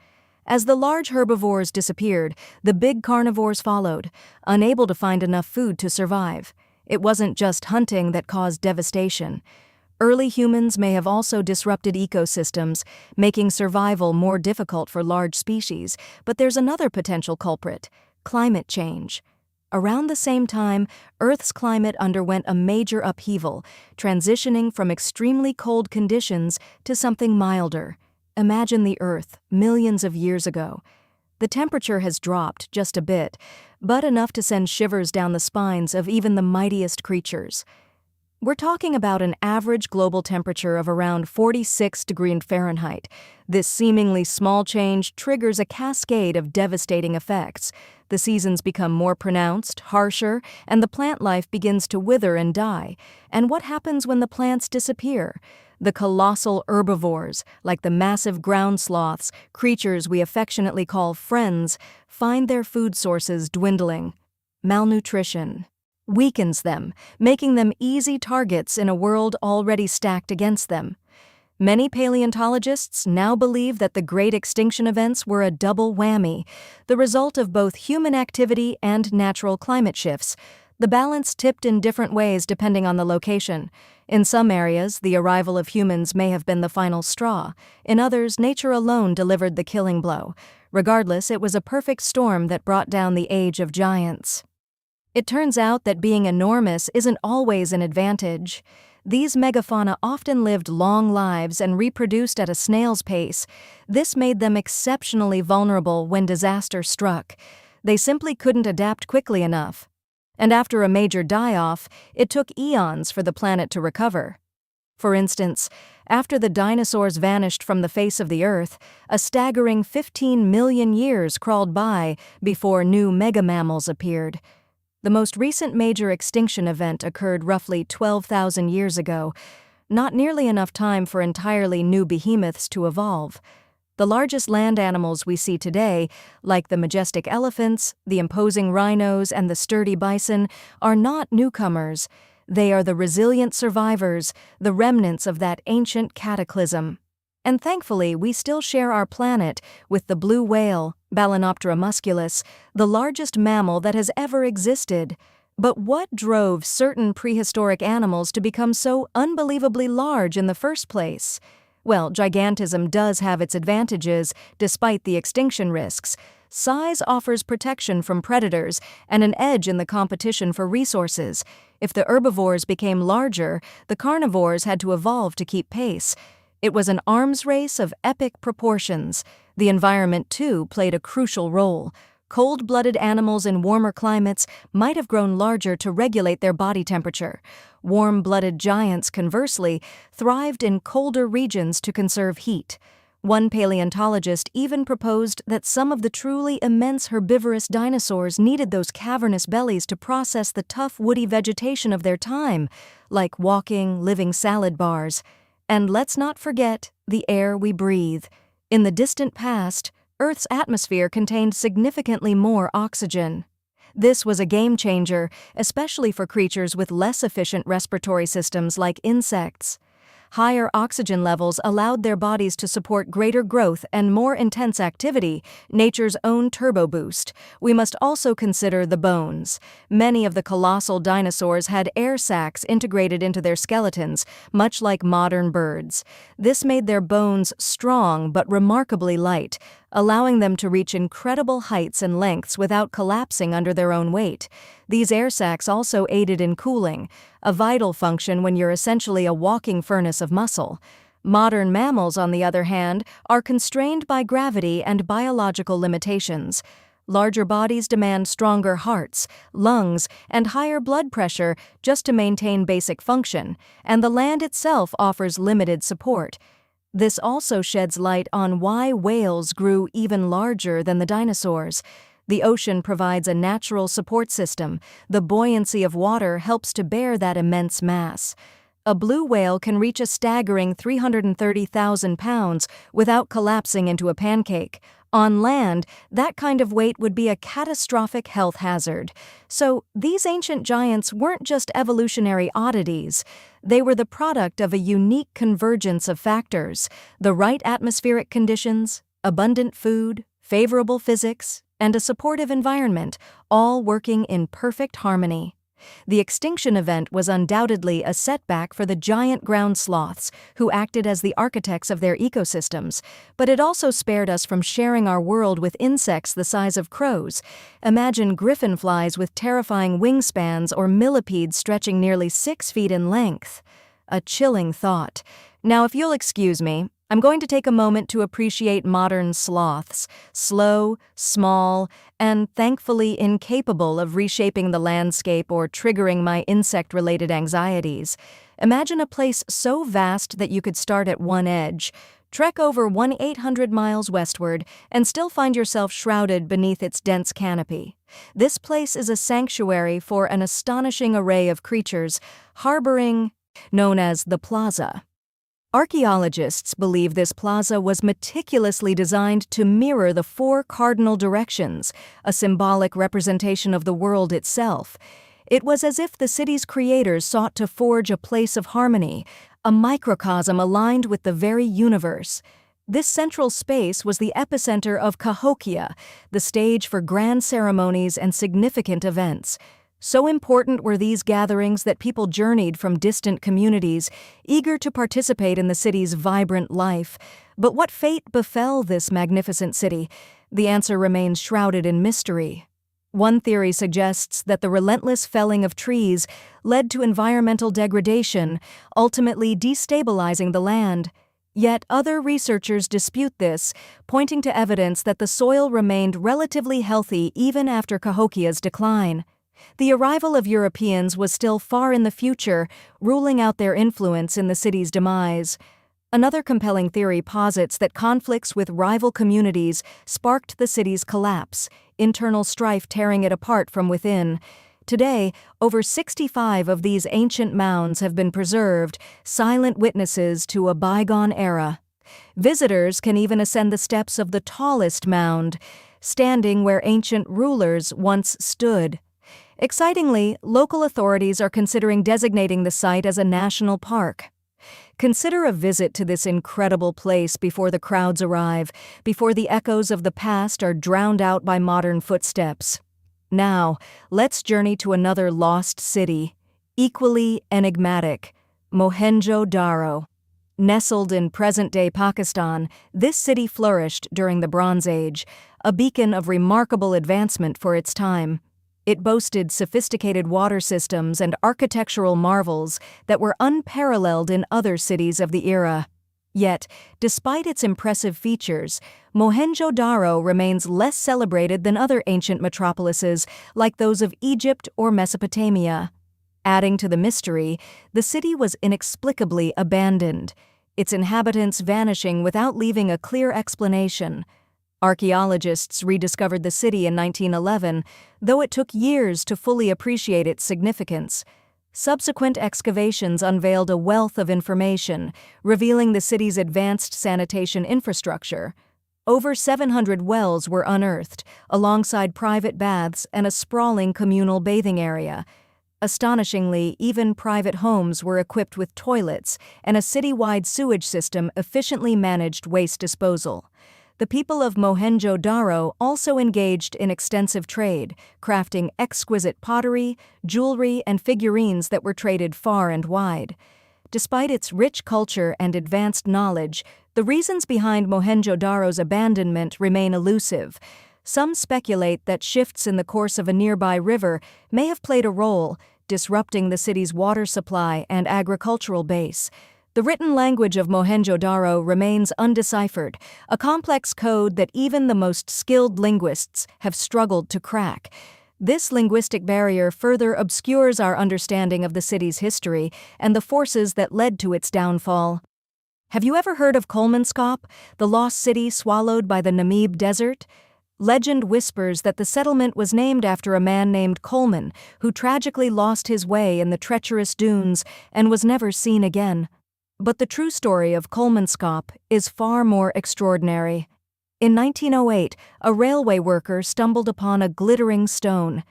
As the large herbivores disappeared, the big carnivores followed, unable to find enough food to survive. It wasn't just hunting that caused devastation. Early humans may have also disrupted ecosystems, making survival more difficult for large species, but there's another potential culprit: climate change. Around the same time, Earth's climate underwent a major upheaval, transitioning from extremely cold conditions to something milder. Imagine the Earth millions of years ago. The temperature has dropped just a bit, but enough to send shivers down the spines of even the mightiest creatures. We're talking about an average global temperature of around 46 degrees Fahrenheit. This seemingly small change triggers a cascade of devastating effects. The seasons become more pronounced, harsher, and the plant life begins to wither and die. And what happens when the plants disappear? The colossal herbivores, like the massive ground sloths, creatures we affectionately call friends, find their food sources dwindling. Malnutrition weakens them, making them easy targets in a world already stacked against them. Many paleontologists now believe that the great extinction events were a double whammy, the result of both human activity and natural climate shifts. The balance tipped in different ways depending on the location. In some areas, the arrival of humans may have been the final straw. In others, nature alone delivered the killing blow. Regardless, it was a perfect storm that brought down the age of giants. It turns out that being enormous isn't always an advantage. These megafauna often lived long lives and reproduced at a snail's pace. This made them exceptionally vulnerable when disaster struck. They simply couldn't adapt quickly enough. And after a major die-off, it took eons for the planet to recover. For instance, after the dinosaurs vanished from the face of the Earth, a staggering 15 million years crawled by before new megamammals appeared. The most recent major extinction event occurred roughly 12,000 years ago, not nearly enough time for entirely new behemoths to evolve. The largest land animals we see today, like the majestic elephants, the imposing rhinos, and the sturdy bison, are not newcomers. They are the resilient survivors, the remnants of that ancient cataclysm. And thankfully, we still share our planet with the blue whale, Balaenoptera musculus, the largest mammal that has ever existed. But what drove certain prehistoric animals to become so unbelievably large in the first place? Well, gigantism does have its advantages, despite the extinction risks. Size offers protection from predators and an edge in the competition for resources. If the herbivores became larger, the carnivores had to evolve to keep pace. It was an arms race of epic proportions. The environment, too, played a crucial role. Cold-blooded animals in warmer climates might have grown larger to regulate their body temperature. Warm-blooded giants, conversely, thrived in colder regions to conserve heat. One paleontologist even proposed that some of the truly immense herbivorous dinosaurs needed those cavernous bellies to process the tough woody vegetation of their time, like walking, living salad bars. And let's not forget the air we breathe. In the distant past, Earth's atmosphere contained significantly more oxygen. This was a game-changer, especially for creatures with less efficient respiratory systems like insects. Higher oxygen levels allowed their bodies to support greater growth and more intense activity, nature's own turbo boost. We must also consider the bones. Many of the colossal dinosaurs had air sacs integrated into their skeletons, much like modern birds. This made their bones strong but remarkably light, allowing them to reach incredible heights and lengths without collapsing under their own weight. These air sacs also aided in cooling, a vital function when you're essentially a walking furnace of muscle. Modern mammals, on the other hand, are constrained by gravity and biological limitations. Larger bodies demand stronger hearts, lungs, and higher blood pressure just to maintain basic function, and the land itself offers limited support. This also sheds light on why whales grew even larger than the dinosaurs. The ocean provides a natural support system. The buoyancy of water helps to bear that immense mass. A blue whale can reach a staggering 330,000 pounds without collapsing into a pancake. On land, that kind of weight would be a catastrophic health hazard. So, these ancient giants weren't just evolutionary oddities. They were the product of a unique convergence of factors: the right atmospheric conditions, abundant food, favorable physics, and a supportive environment, all working in perfect harmony. The extinction event was undoubtedly a setback for the giant ground sloths, who acted as the architects of their ecosystems, but it also spared us from sharing our world with insects the size of crows. Imagine griffinflies with terrifying wingspans or millipedes stretching nearly 6 feet in length. A chilling thought. Now, if you'll excuse me, I'm going to take a moment to appreciate modern sloths, slow, small, and thankfully incapable of reshaping the landscape or triggering my insect-related anxieties. Imagine a place so vast that you could start at one edge, trek over 1,800 miles westward, and still find yourself shrouded beneath its dense canopy. This place is a sanctuary for an astonishing array of creatures, harboring, known as the plaza. Archaeologists believe this plaza was meticulously designed to mirror the 4 cardinal directions, a symbolic representation of the world itself. It was as if the city's creators sought to forge a place of harmony, a microcosm aligned with the very universe. This central space was the epicenter of Cahokia, the stage for grand ceremonies and significant events. So important were these gatherings that people journeyed from distant communities, eager to participate in the city's vibrant life. But what fate befell this magnificent city? The answer remains shrouded in mystery. One theory suggests that the relentless felling of trees led to environmental degradation, ultimately destabilizing the land. Yet other researchers dispute this, pointing to evidence that the soil remained relatively healthy even after Cahokia's decline. The arrival of Europeans was still far in the future, ruling out their influence in the city's demise. Another compelling theory posits that conflicts with rival communities sparked the city's collapse, internal strife tearing it apart from within. Today, over 65 of these ancient mounds have been preserved, silent witnesses to a bygone era. Visitors can even ascend the steps of the tallest mound, standing where ancient rulers once stood. Excitingly, local authorities are considering designating the site as a national park. Consider a visit to this incredible place before the crowds arrive, before the echoes of the past are drowned out by modern footsteps. Now, let's journey to another lost city, equally enigmatic, Mohenjo-Daro. Nestled in present-day Pakistan, this city flourished during the Bronze Age, a beacon of remarkable advancement for its time. It boasted sophisticated water systems and architectural marvels that were unparalleled in other cities of the era. Yet, despite its impressive features, Mohenjo-Daro remains less celebrated than other ancient metropolises like those of Egypt or Mesopotamia. Adding to the mystery, the city was inexplicably abandoned, its inhabitants vanishing without leaving a clear explanation. Archaeologists rediscovered the city in 1911, though it took years to fully appreciate its significance. Subsequent excavations unveiled a wealth of information, revealing the city's advanced sanitation infrastructure. Over 700 wells were unearthed, alongside private baths and a sprawling communal bathing area. Astonishingly, even private homes were equipped with toilets, and a city-wide sewage system efficiently managed waste disposal. The people of Mohenjo-Daro also engaged in extensive trade, crafting exquisite pottery, jewelry, and figurines that were traded far and wide. Despite its rich culture and advanced knowledge, the reasons behind Mohenjo-Daro's abandonment remain elusive. Some speculate that shifts in the course of a nearby river may have played a role, disrupting the city's water supply and agricultural base. The written language of Mohenjo-Daro remains undeciphered, a complex code that even the most skilled linguists have struggled to crack. This linguistic barrier further obscures our understanding of the city's history and the forces that led to its downfall. Have you ever heard of Kolmanskop, the lost city swallowed by the Namib Desert? Legend whispers that the settlement was named after a man named Coleman, who tragically lost his way in the treacherous dunes and was never seen again. But the true story of Kolmanskop is far more extraordinary. In 1908, a railway worker stumbled upon a glittering stone.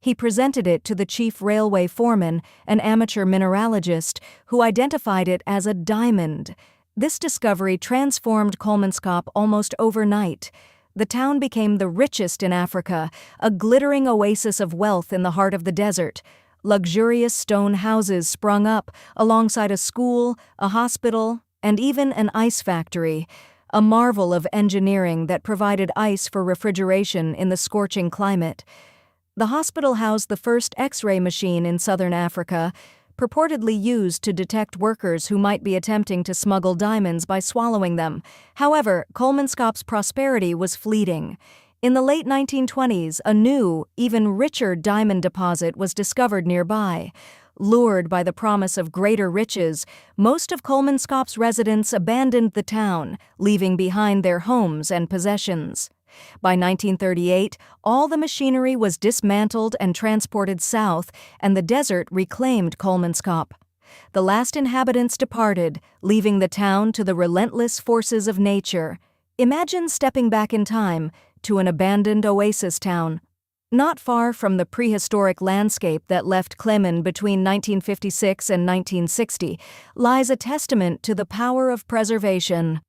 He presented it to the chief railway foreman, an amateur mineralogist, who identified it as a diamond. This discovery transformed Kolmanskop almost overnight. The town became the richest in Africa, a glittering oasis of wealth in the heart of the desert. Luxurious stone houses sprung up alongside a school, a hospital, and even an ice factory, a marvel of engineering that provided ice for refrigeration in the scorching climate. The hospital housed the first X-ray machine in southern Africa, purportedly used to detect workers who might be attempting to smuggle diamonds by swallowing them. However, Kolmanskop's prosperity was fleeting. In the late 1920s, a new, even richer diamond deposit was discovered nearby. Lured by the promise of greater riches, most of Kolmanskop's residents abandoned the town, leaving behind their homes and possessions. By 1938, all the machinery was dismantled and transported south, and the desert reclaimed Kolmanskop. The last inhabitants departed, leaving the town to the relentless forces of nature. Imagine stepping back in time to an abandoned oasis town. Not far from the prehistoric landscape that left Klemen between 1956 and 1960 lies a testament to the power of preservation.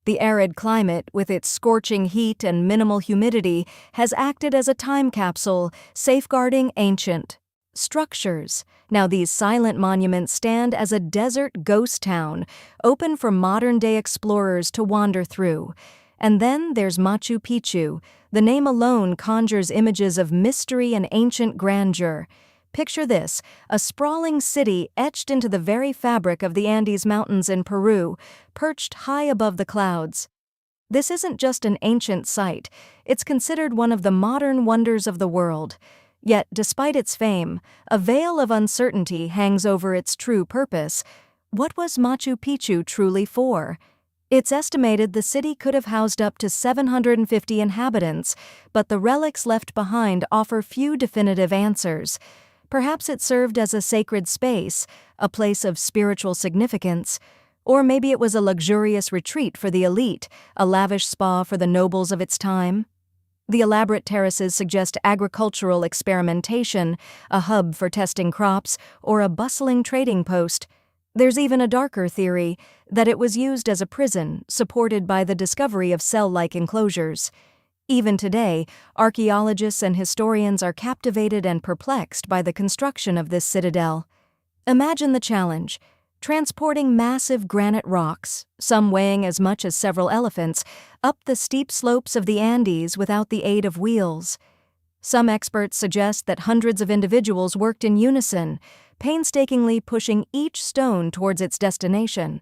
The arid climate, with its scorching heat and minimal humidity, has acted as a time capsule, safeguarding ancient structures. Now these silent monuments stand as a desert ghost town, open for modern-day explorers to wander through. And then there's Machu Picchu. The name alone conjures images of mystery and ancient grandeur. Picture this, a sprawling city etched into the very fabric of the Andes Mountains in Peru, perched high above the clouds. This isn't just an ancient site, it's considered one of the modern wonders of the world. Yet, despite its fame, a veil of uncertainty hangs over its true purpose. What was Machu Picchu truly for? It's estimated the city could have housed up to 750 inhabitants, but the relics left behind offer few definitive answers. Perhaps it served as a sacred space, a place of spiritual significance. Or maybe it was a luxurious retreat for the elite, a lavish spa for the nobles of its time. The elaborate terraces suggest agricultural experimentation, a hub for testing crops, or a bustling trading post. There's even a darker theory, that it was used as a prison, supported by the discovery of cell-like enclosures. Even today, archaeologists and historians are captivated and perplexed by the construction of this citadel. Imagine the challenge: transporting massive granite rocks, some weighing as much as several elephants, up the steep slopes of the Andes without the aid of wheels. Some experts suggest that hundreds of individuals worked in unison, painstakingly pushing each stone towards its destination.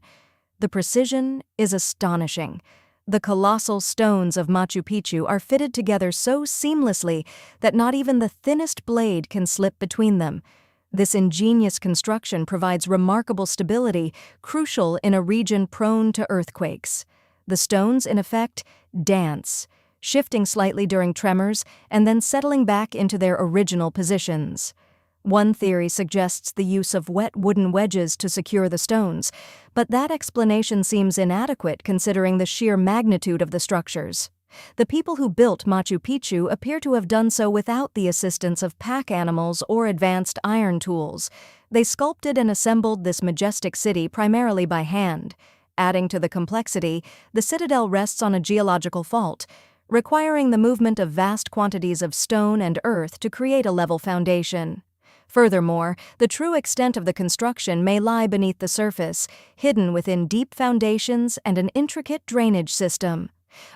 The precision is astonishing. The colossal stones of Machu Picchu are fitted together so seamlessly that not even the thinnest blade can slip between them. This ingenious construction provides remarkable stability, crucial in a region prone to earthquakes. The stones, in effect, dance, shifting slightly during tremors and then settling back into their original positions. One theory suggests the use of wet wooden wedges to secure the stones, but that explanation seems inadequate considering the sheer magnitude of the structures. The people who built Machu Picchu appear to have done so without the assistance of pack animals or advanced iron tools. They sculpted and assembled this majestic city primarily by hand. Adding to the complexity, the citadel rests on a geological fault, requiring the movement of vast quantities of stone and earth to create a level foundation. Furthermore, the true extent of the construction may lie beneath the surface, hidden within deep foundations and an intricate drainage system.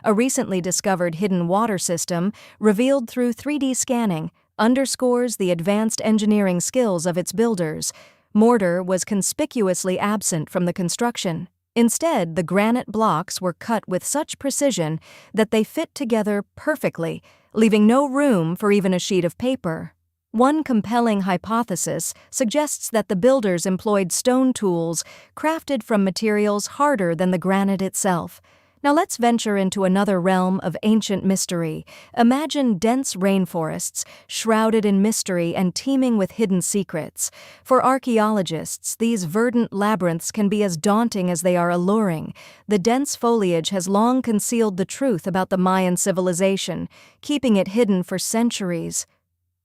A recently discovered hidden water system, revealed through 3D scanning, underscores the advanced engineering skills of its builders. Mortar was conspicuously absent from the construction. Instead, the granite blocks were cut with such precision that they fit together perfectly, leaving no room for even a sheet of paper. One compelling hypothesis suggests that the builders employed stone tools crafted from materials harder than the granite itself. Now let's venture into another realm of ancient mystery. Imagine dense rainforests, shrouded in mystery and teeming with hidden secrets. For archaeologists, these verdant labyrinths can be as daunting as they are alluring. The dense foliage has long concealed the truth about the Mayan civilization, keeping it hidden for centuries.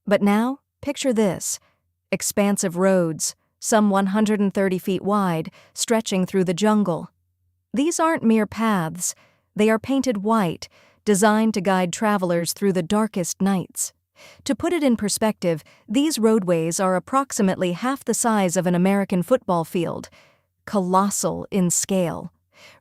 But now, picture this: expansive roads, some 130 feet wide, stretching through the jungle. These aren't mere paths. They are painted white, designed to guide travelers through the darkest nights. To put it in perspective, these roadways are approximately half the size of an American football field. Colossal in scale.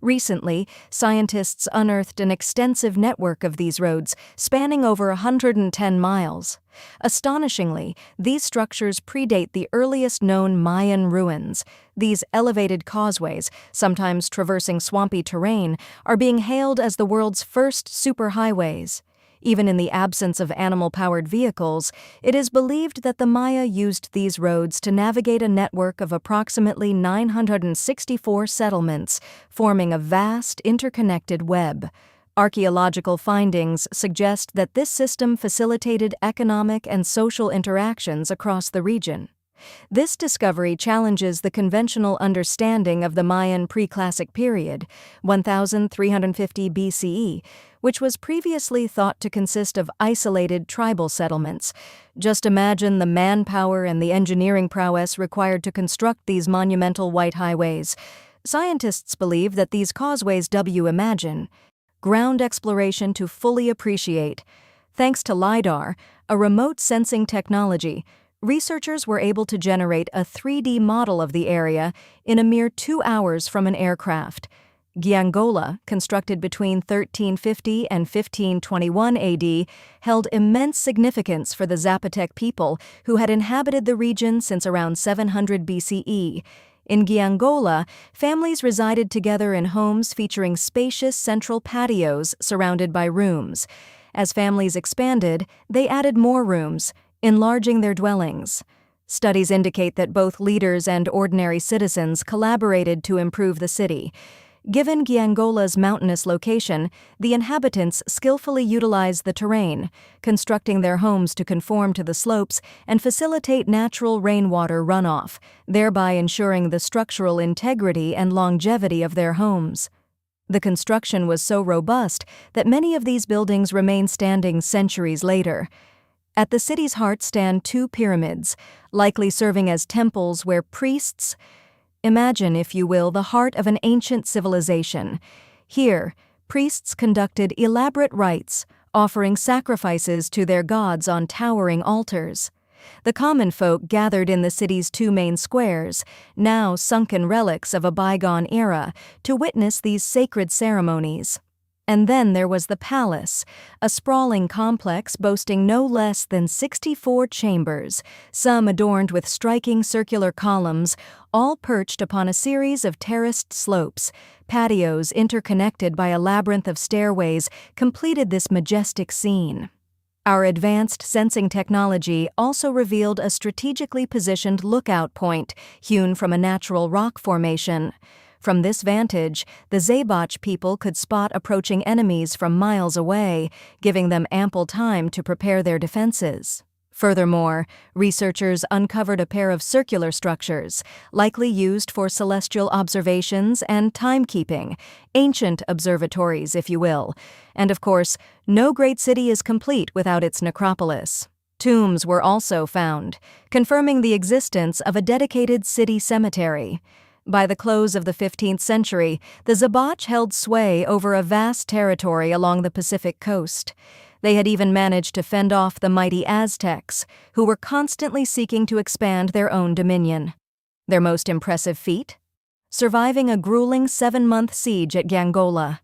Recently, scientists unearthed an extensive network of these roads, spanning over 110 miles. Astonishingly, these structures predate the earliest known Mayan ruins. These elevated causeways, sometimes traversing swampy terrain, are being hailed as the world's first superhighways. Even in the absence of animal-powered vehicles, it is believed that the Maya used these roads to navigate a network of approximately 964 settlements, forming a vast, interconnected web. Archaeological findings suggest that this system facilitated economic and social interactions across the region. This discovery challenges the conventional understanding of the Mayan pre-classic period, 1350 BCE, which was previously thought to consist of isolated tribal settlements. Just imagine the manpower and the engineering prowess required to construct these monumental white highways. Scientists believe that these causeways imagine ground exploration to fully appreciate. Thanks to LiDAR, a remote sensing technology, researchers were able to generate a 3D model of the area in a mere 2 hours from an aircraft. Giangola, constructed between 1350 and 1521 AD, held immense significance for the Zapotec people who had inhabited the region since around 700 BCE. In Giangola, families resided together in homes featuring spacious central patios surrounded by rooms. As families expanded, they added more rooms, enlarging their dwellings. Studies indicate that both leaders and ordinary citizens collaborated to improve the city. Given Giangola's mountainous location, the inhabitants skillfully utilized the terrain, constructing their homes to conform to the slopes and facilitate natural rainwater runoff, thereby ensuring the structural integrity and longevity of their homes. The construction was so robust that many of these buildings remain standing centuries later. At the city's heart stand 2 pyramids, likely serving as temples where priests— imagine, if you will, the heart of an ancient civilization. Here, priests conducted elaborate rites, offering sacrifices to their gods on towering altars. The common folk gathered in the city's 2 main squares, now sunken relics of a bygone era, to witness these sacred ceremonies. And then there was the palace, a sprawling complex boasting no less than 64 chambers, some adorned with striking circular columns, all perched upon a series of terraced slopes. Patios interconnected by a labyrinth of stairways completed this majestic scene. Our advanced sensing technology also revealed a strategically positioned lookout point hewn from a natural rock formation. From this vantage, the Zapoch people could spot approaching enemies from miles away, giving them ample time to prepare their defenses. Furthermore, researchers uncovered a pair of circular structures, likely used for celestial observations and timekeeping, ancient observatories, if you will. And of course, no great city is complete without its necropolis. Tombs were also found, confirming the existence of a dedicated city cemetery. By the close of the 15th century, the Zapoch held sway over a vast territory along the Pacific coast. They had even managed to fend off the mighty Aztecs, who were constantly seeking to expand their own dominion. Their most impressive feat? Surviving a grueling 7-month siege at Giangola.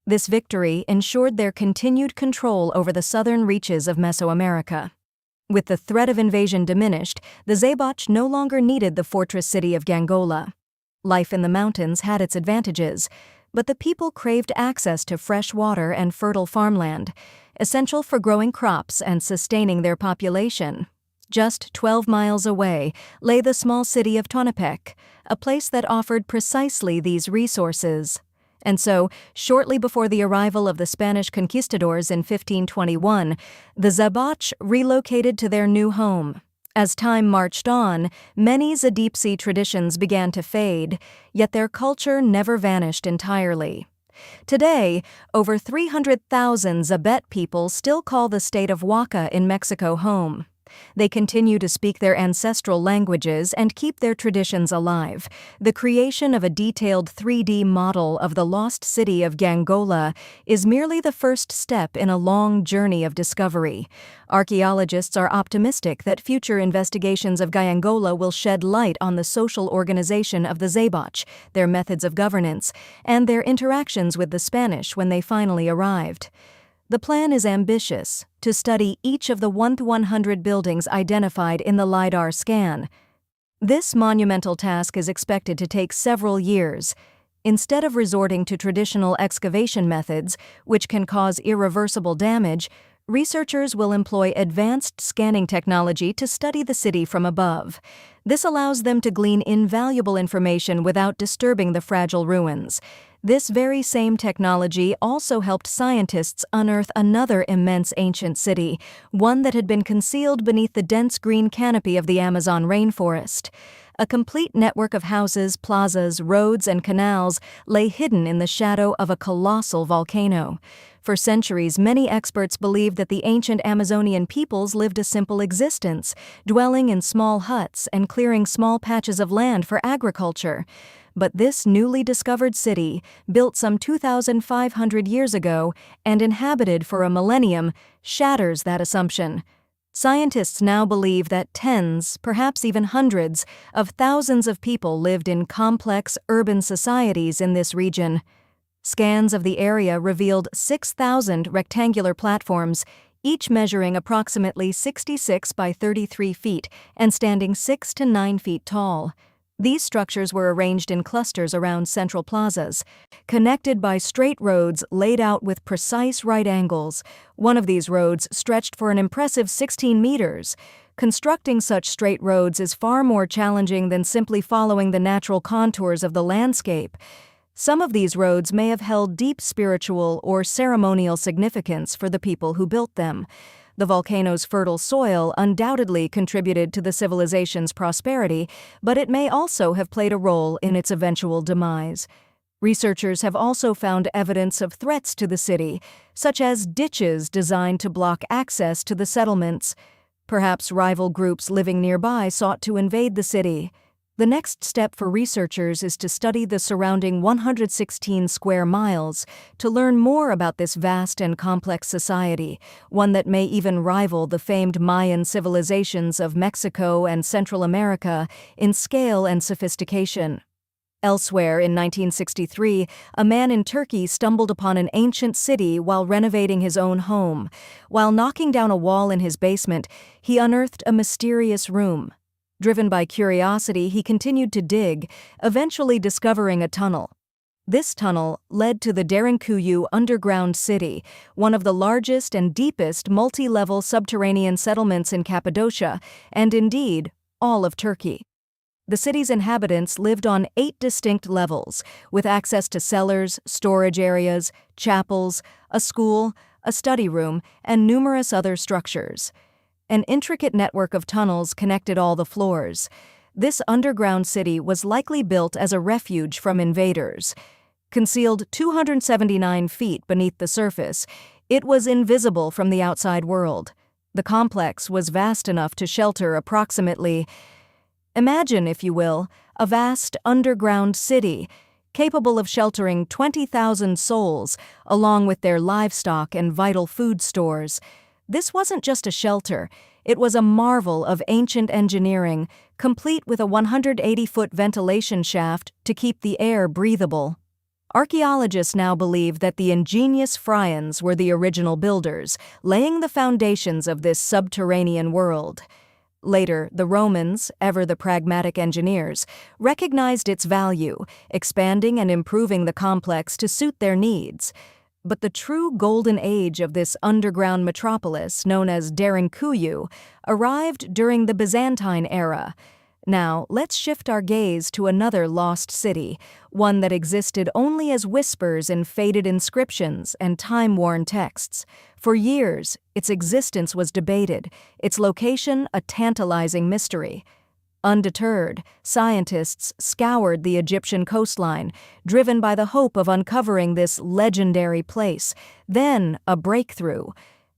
This victory ensured their continued control over the southern reaches of Mesoamerica. With the threat of invasion diminished, the Zapoch no longer needed the fortress city of Giangola. Life in the mountains had its advantages, but the people craved access to fresh water and fertile farmland, essential for growing crops and sustaining their population. Just 12 miles away lay the small city of Tonopec, a place that offered precisely these resources. And so, shortly before the arrival of the Spanish conquistadors in 1521, the Zaibach relocated to their new home. As time marched on, many Zadipsi traditions began to fade, yet their culture never vanished entirely. Today, over 300,000 Zabet people still call the state of Oaxaca in Mexico home. They continue to speak their ancestral languages and keep their traditions alive. The creation of a detailed 3D model of the lost city of Gangola is merely the first step in a long journey of discovery. Archaeologists are optimistic that future investigations of Gangola will shed light on the social organization of the Zaibach, their methods of governance, and their interactions with the Spanish when they finally arrived. The plan is ambitious, to study each of the 100 buildings identified in the LiDAR scan. This monumental task is expected to take several years. Instead of resorting to traditional excavation methods, which can cause irreversible damage, researchers will employ advanced scanning technology to study the city from above. This allows them to glean invaluable information without disturbing the fragile ruins. This very same technology also helped scientists unearth another immense ancient city, one that had been concealed beneath the dense green canopy of the Amazon rainforest. A complete network of houses, plazas, roads, and canals lay hidden in the shadow of a colossal volcano. For centuries, many experts believed that the ancient Amazonian peoples lived a simple existence, dwelling in small huts and clearing small patches of land for agriculture. But this newly discovered city, built some 2,500 years ago and inhabited for a millennium, shatters that assumption. Scientists now believe that tens, perhaps even hundreds, of thousands of people lived in complex urban societies in this region. Scans of the area revealed 6,000 rectangular platforms, each measuring approximately 66 by 33 feet and standing 6 to 9 feet tall. These structures were arranged in clusters around central plazas, connected by straight roads laid out with precise right angles. One of these roads stretched for an impressive 16 meters. Constructing such straight roads is far more challenging than simply following the natural contours of the landscape. Some of these roads may have held deep spiritual or ceremonial significance for the people who built them. The volcano's fertile soil undoubtedly contributed to the civilization's prosperity, but it may also have played a role in its eventual demise. Researchers have also found evidence of threats to the city, such as ditches designed to block access to the settlements. Perhaps rival groups living nearby sought to invade the city. The next step for researchers is to study the surrounding 116 square miles to learn more about this vast and complex society, one that may even rival the famed Mayan civilizations of Mexico and Central America in scale and sophistication. Elsewhere, in 1963, a man in Turkey stumbled upon an ancient city while renovating his own home. While knocking down a wall in his basement, he unearthed a mysterious room. Driven by curiosity, he continued to dig, eventually discovering a tunnel. This tunnel led to the Derinkuyu underground city, one of the largest and deepest multi-level subterranean settlements in Cappadocia, and indeed, all of Turkey. The city's inhabitants lived on 8 distinct levels, with access to cellars, storage areas, chapels, a school, a study room, and numerous other structures. An intricate network of tunnels connected all the floors. This underground city was likely built as a refuge from invaders. Concealed 279 feet beneath the surface, it was invisible from the outside world. The complex was vast enough to shelter approximately, imagine, if you will, a vast underground city, capable of sheltering 20,000 souls, along with their livestock and vital food stores. This wasn't just a shelter, it was a marvel of ancient engineering, complete with a 180-foot ventilation shaft to keep the air breathable. Archaeologists now believe that the ingenious Phryans were the original builders, laying the foundations of this subterranean world. Later, the Romans, ever the pragmatic engineers, recognized its value, expanding and improving the complex to suit their needs. But the true golden age of this underground metropolis, known as Derinkuyu, arrived during the Byzantine era. Now, let's shift our gaze to another lost city, one that existed only as whispers in faded inscriptions and time-worn texts. For years, its existence was debated, its location a tantalizing mystery. Undeterred, scientists scoured the Egyptian coastline, driven by the hope of uncovering this legendary place. Then, a breakthrough.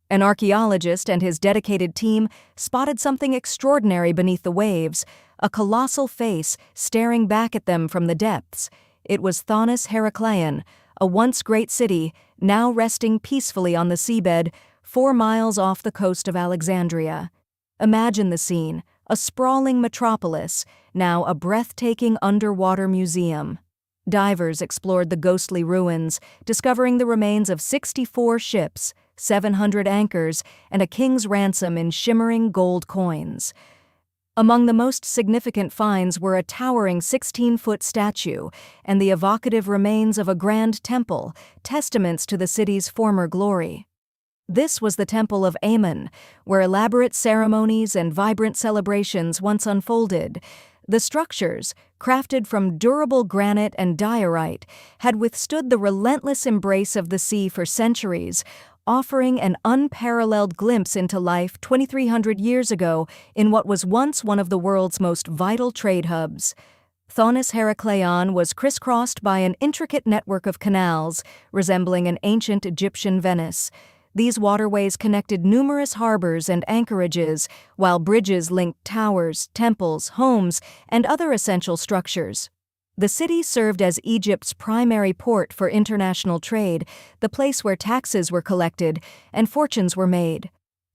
An archaeologist and his dedicated team spotted something extraordinary beneath the waves, a colossal face staring back at them from the depths. It was Thonis Heracleion, a once great city, now resting peacefully on the seabed, 4 miles off the coast of Alexandria. Imagine the scene, a sprawling metropolis, now a breathtaking underwater museum. Divers explored the ghostly ruins, discovering the remains of 64 ships, 700 anchors, and a king's ransom in shimmering gold coins. Among the most significant finds were a towering 16-foot statue and the evocative remains of a grand temple, testaments to the city's former glory. This was the Temple of Amun, where elaborate ceremonies and vibrant celebrations once unfolded. The structures, crafted from durable granite and diorite, had withstood the relentless embrace of the sea for centuries, offering an unparalleled glimpse into life 2,300 years ago in what was once one of the world's most vital trade hubs. Thonis Heracleion was crisscrossed by an intricate network of canals, resembling an ancient Egyptian Venice. These waterways connected numerous harbors and anchorages, while bridges linked towers, temples, homes, and other essential structures. The city served as Egypt's primary port for international trade, the place where taxes were collected and fortunes were made.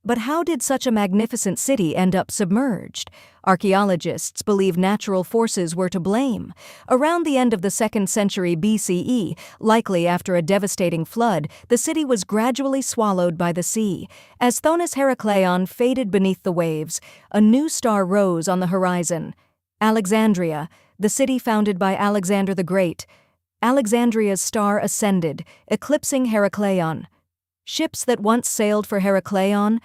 But how did such a magnificent city end up submerged? Archaeologists believe natural forces were to blame. Around the end of the 2nd century BCE, likely after a devastating flood, the city was gradually swallowed by the sea. As Thonis Heracleion faded beneath the waves, a new star rose on the horizon. Alexandria, the city founded by Alexander the Great. Alexandria's star ascended, eclipsing Heracleion. Ships that once sailed for Heracleion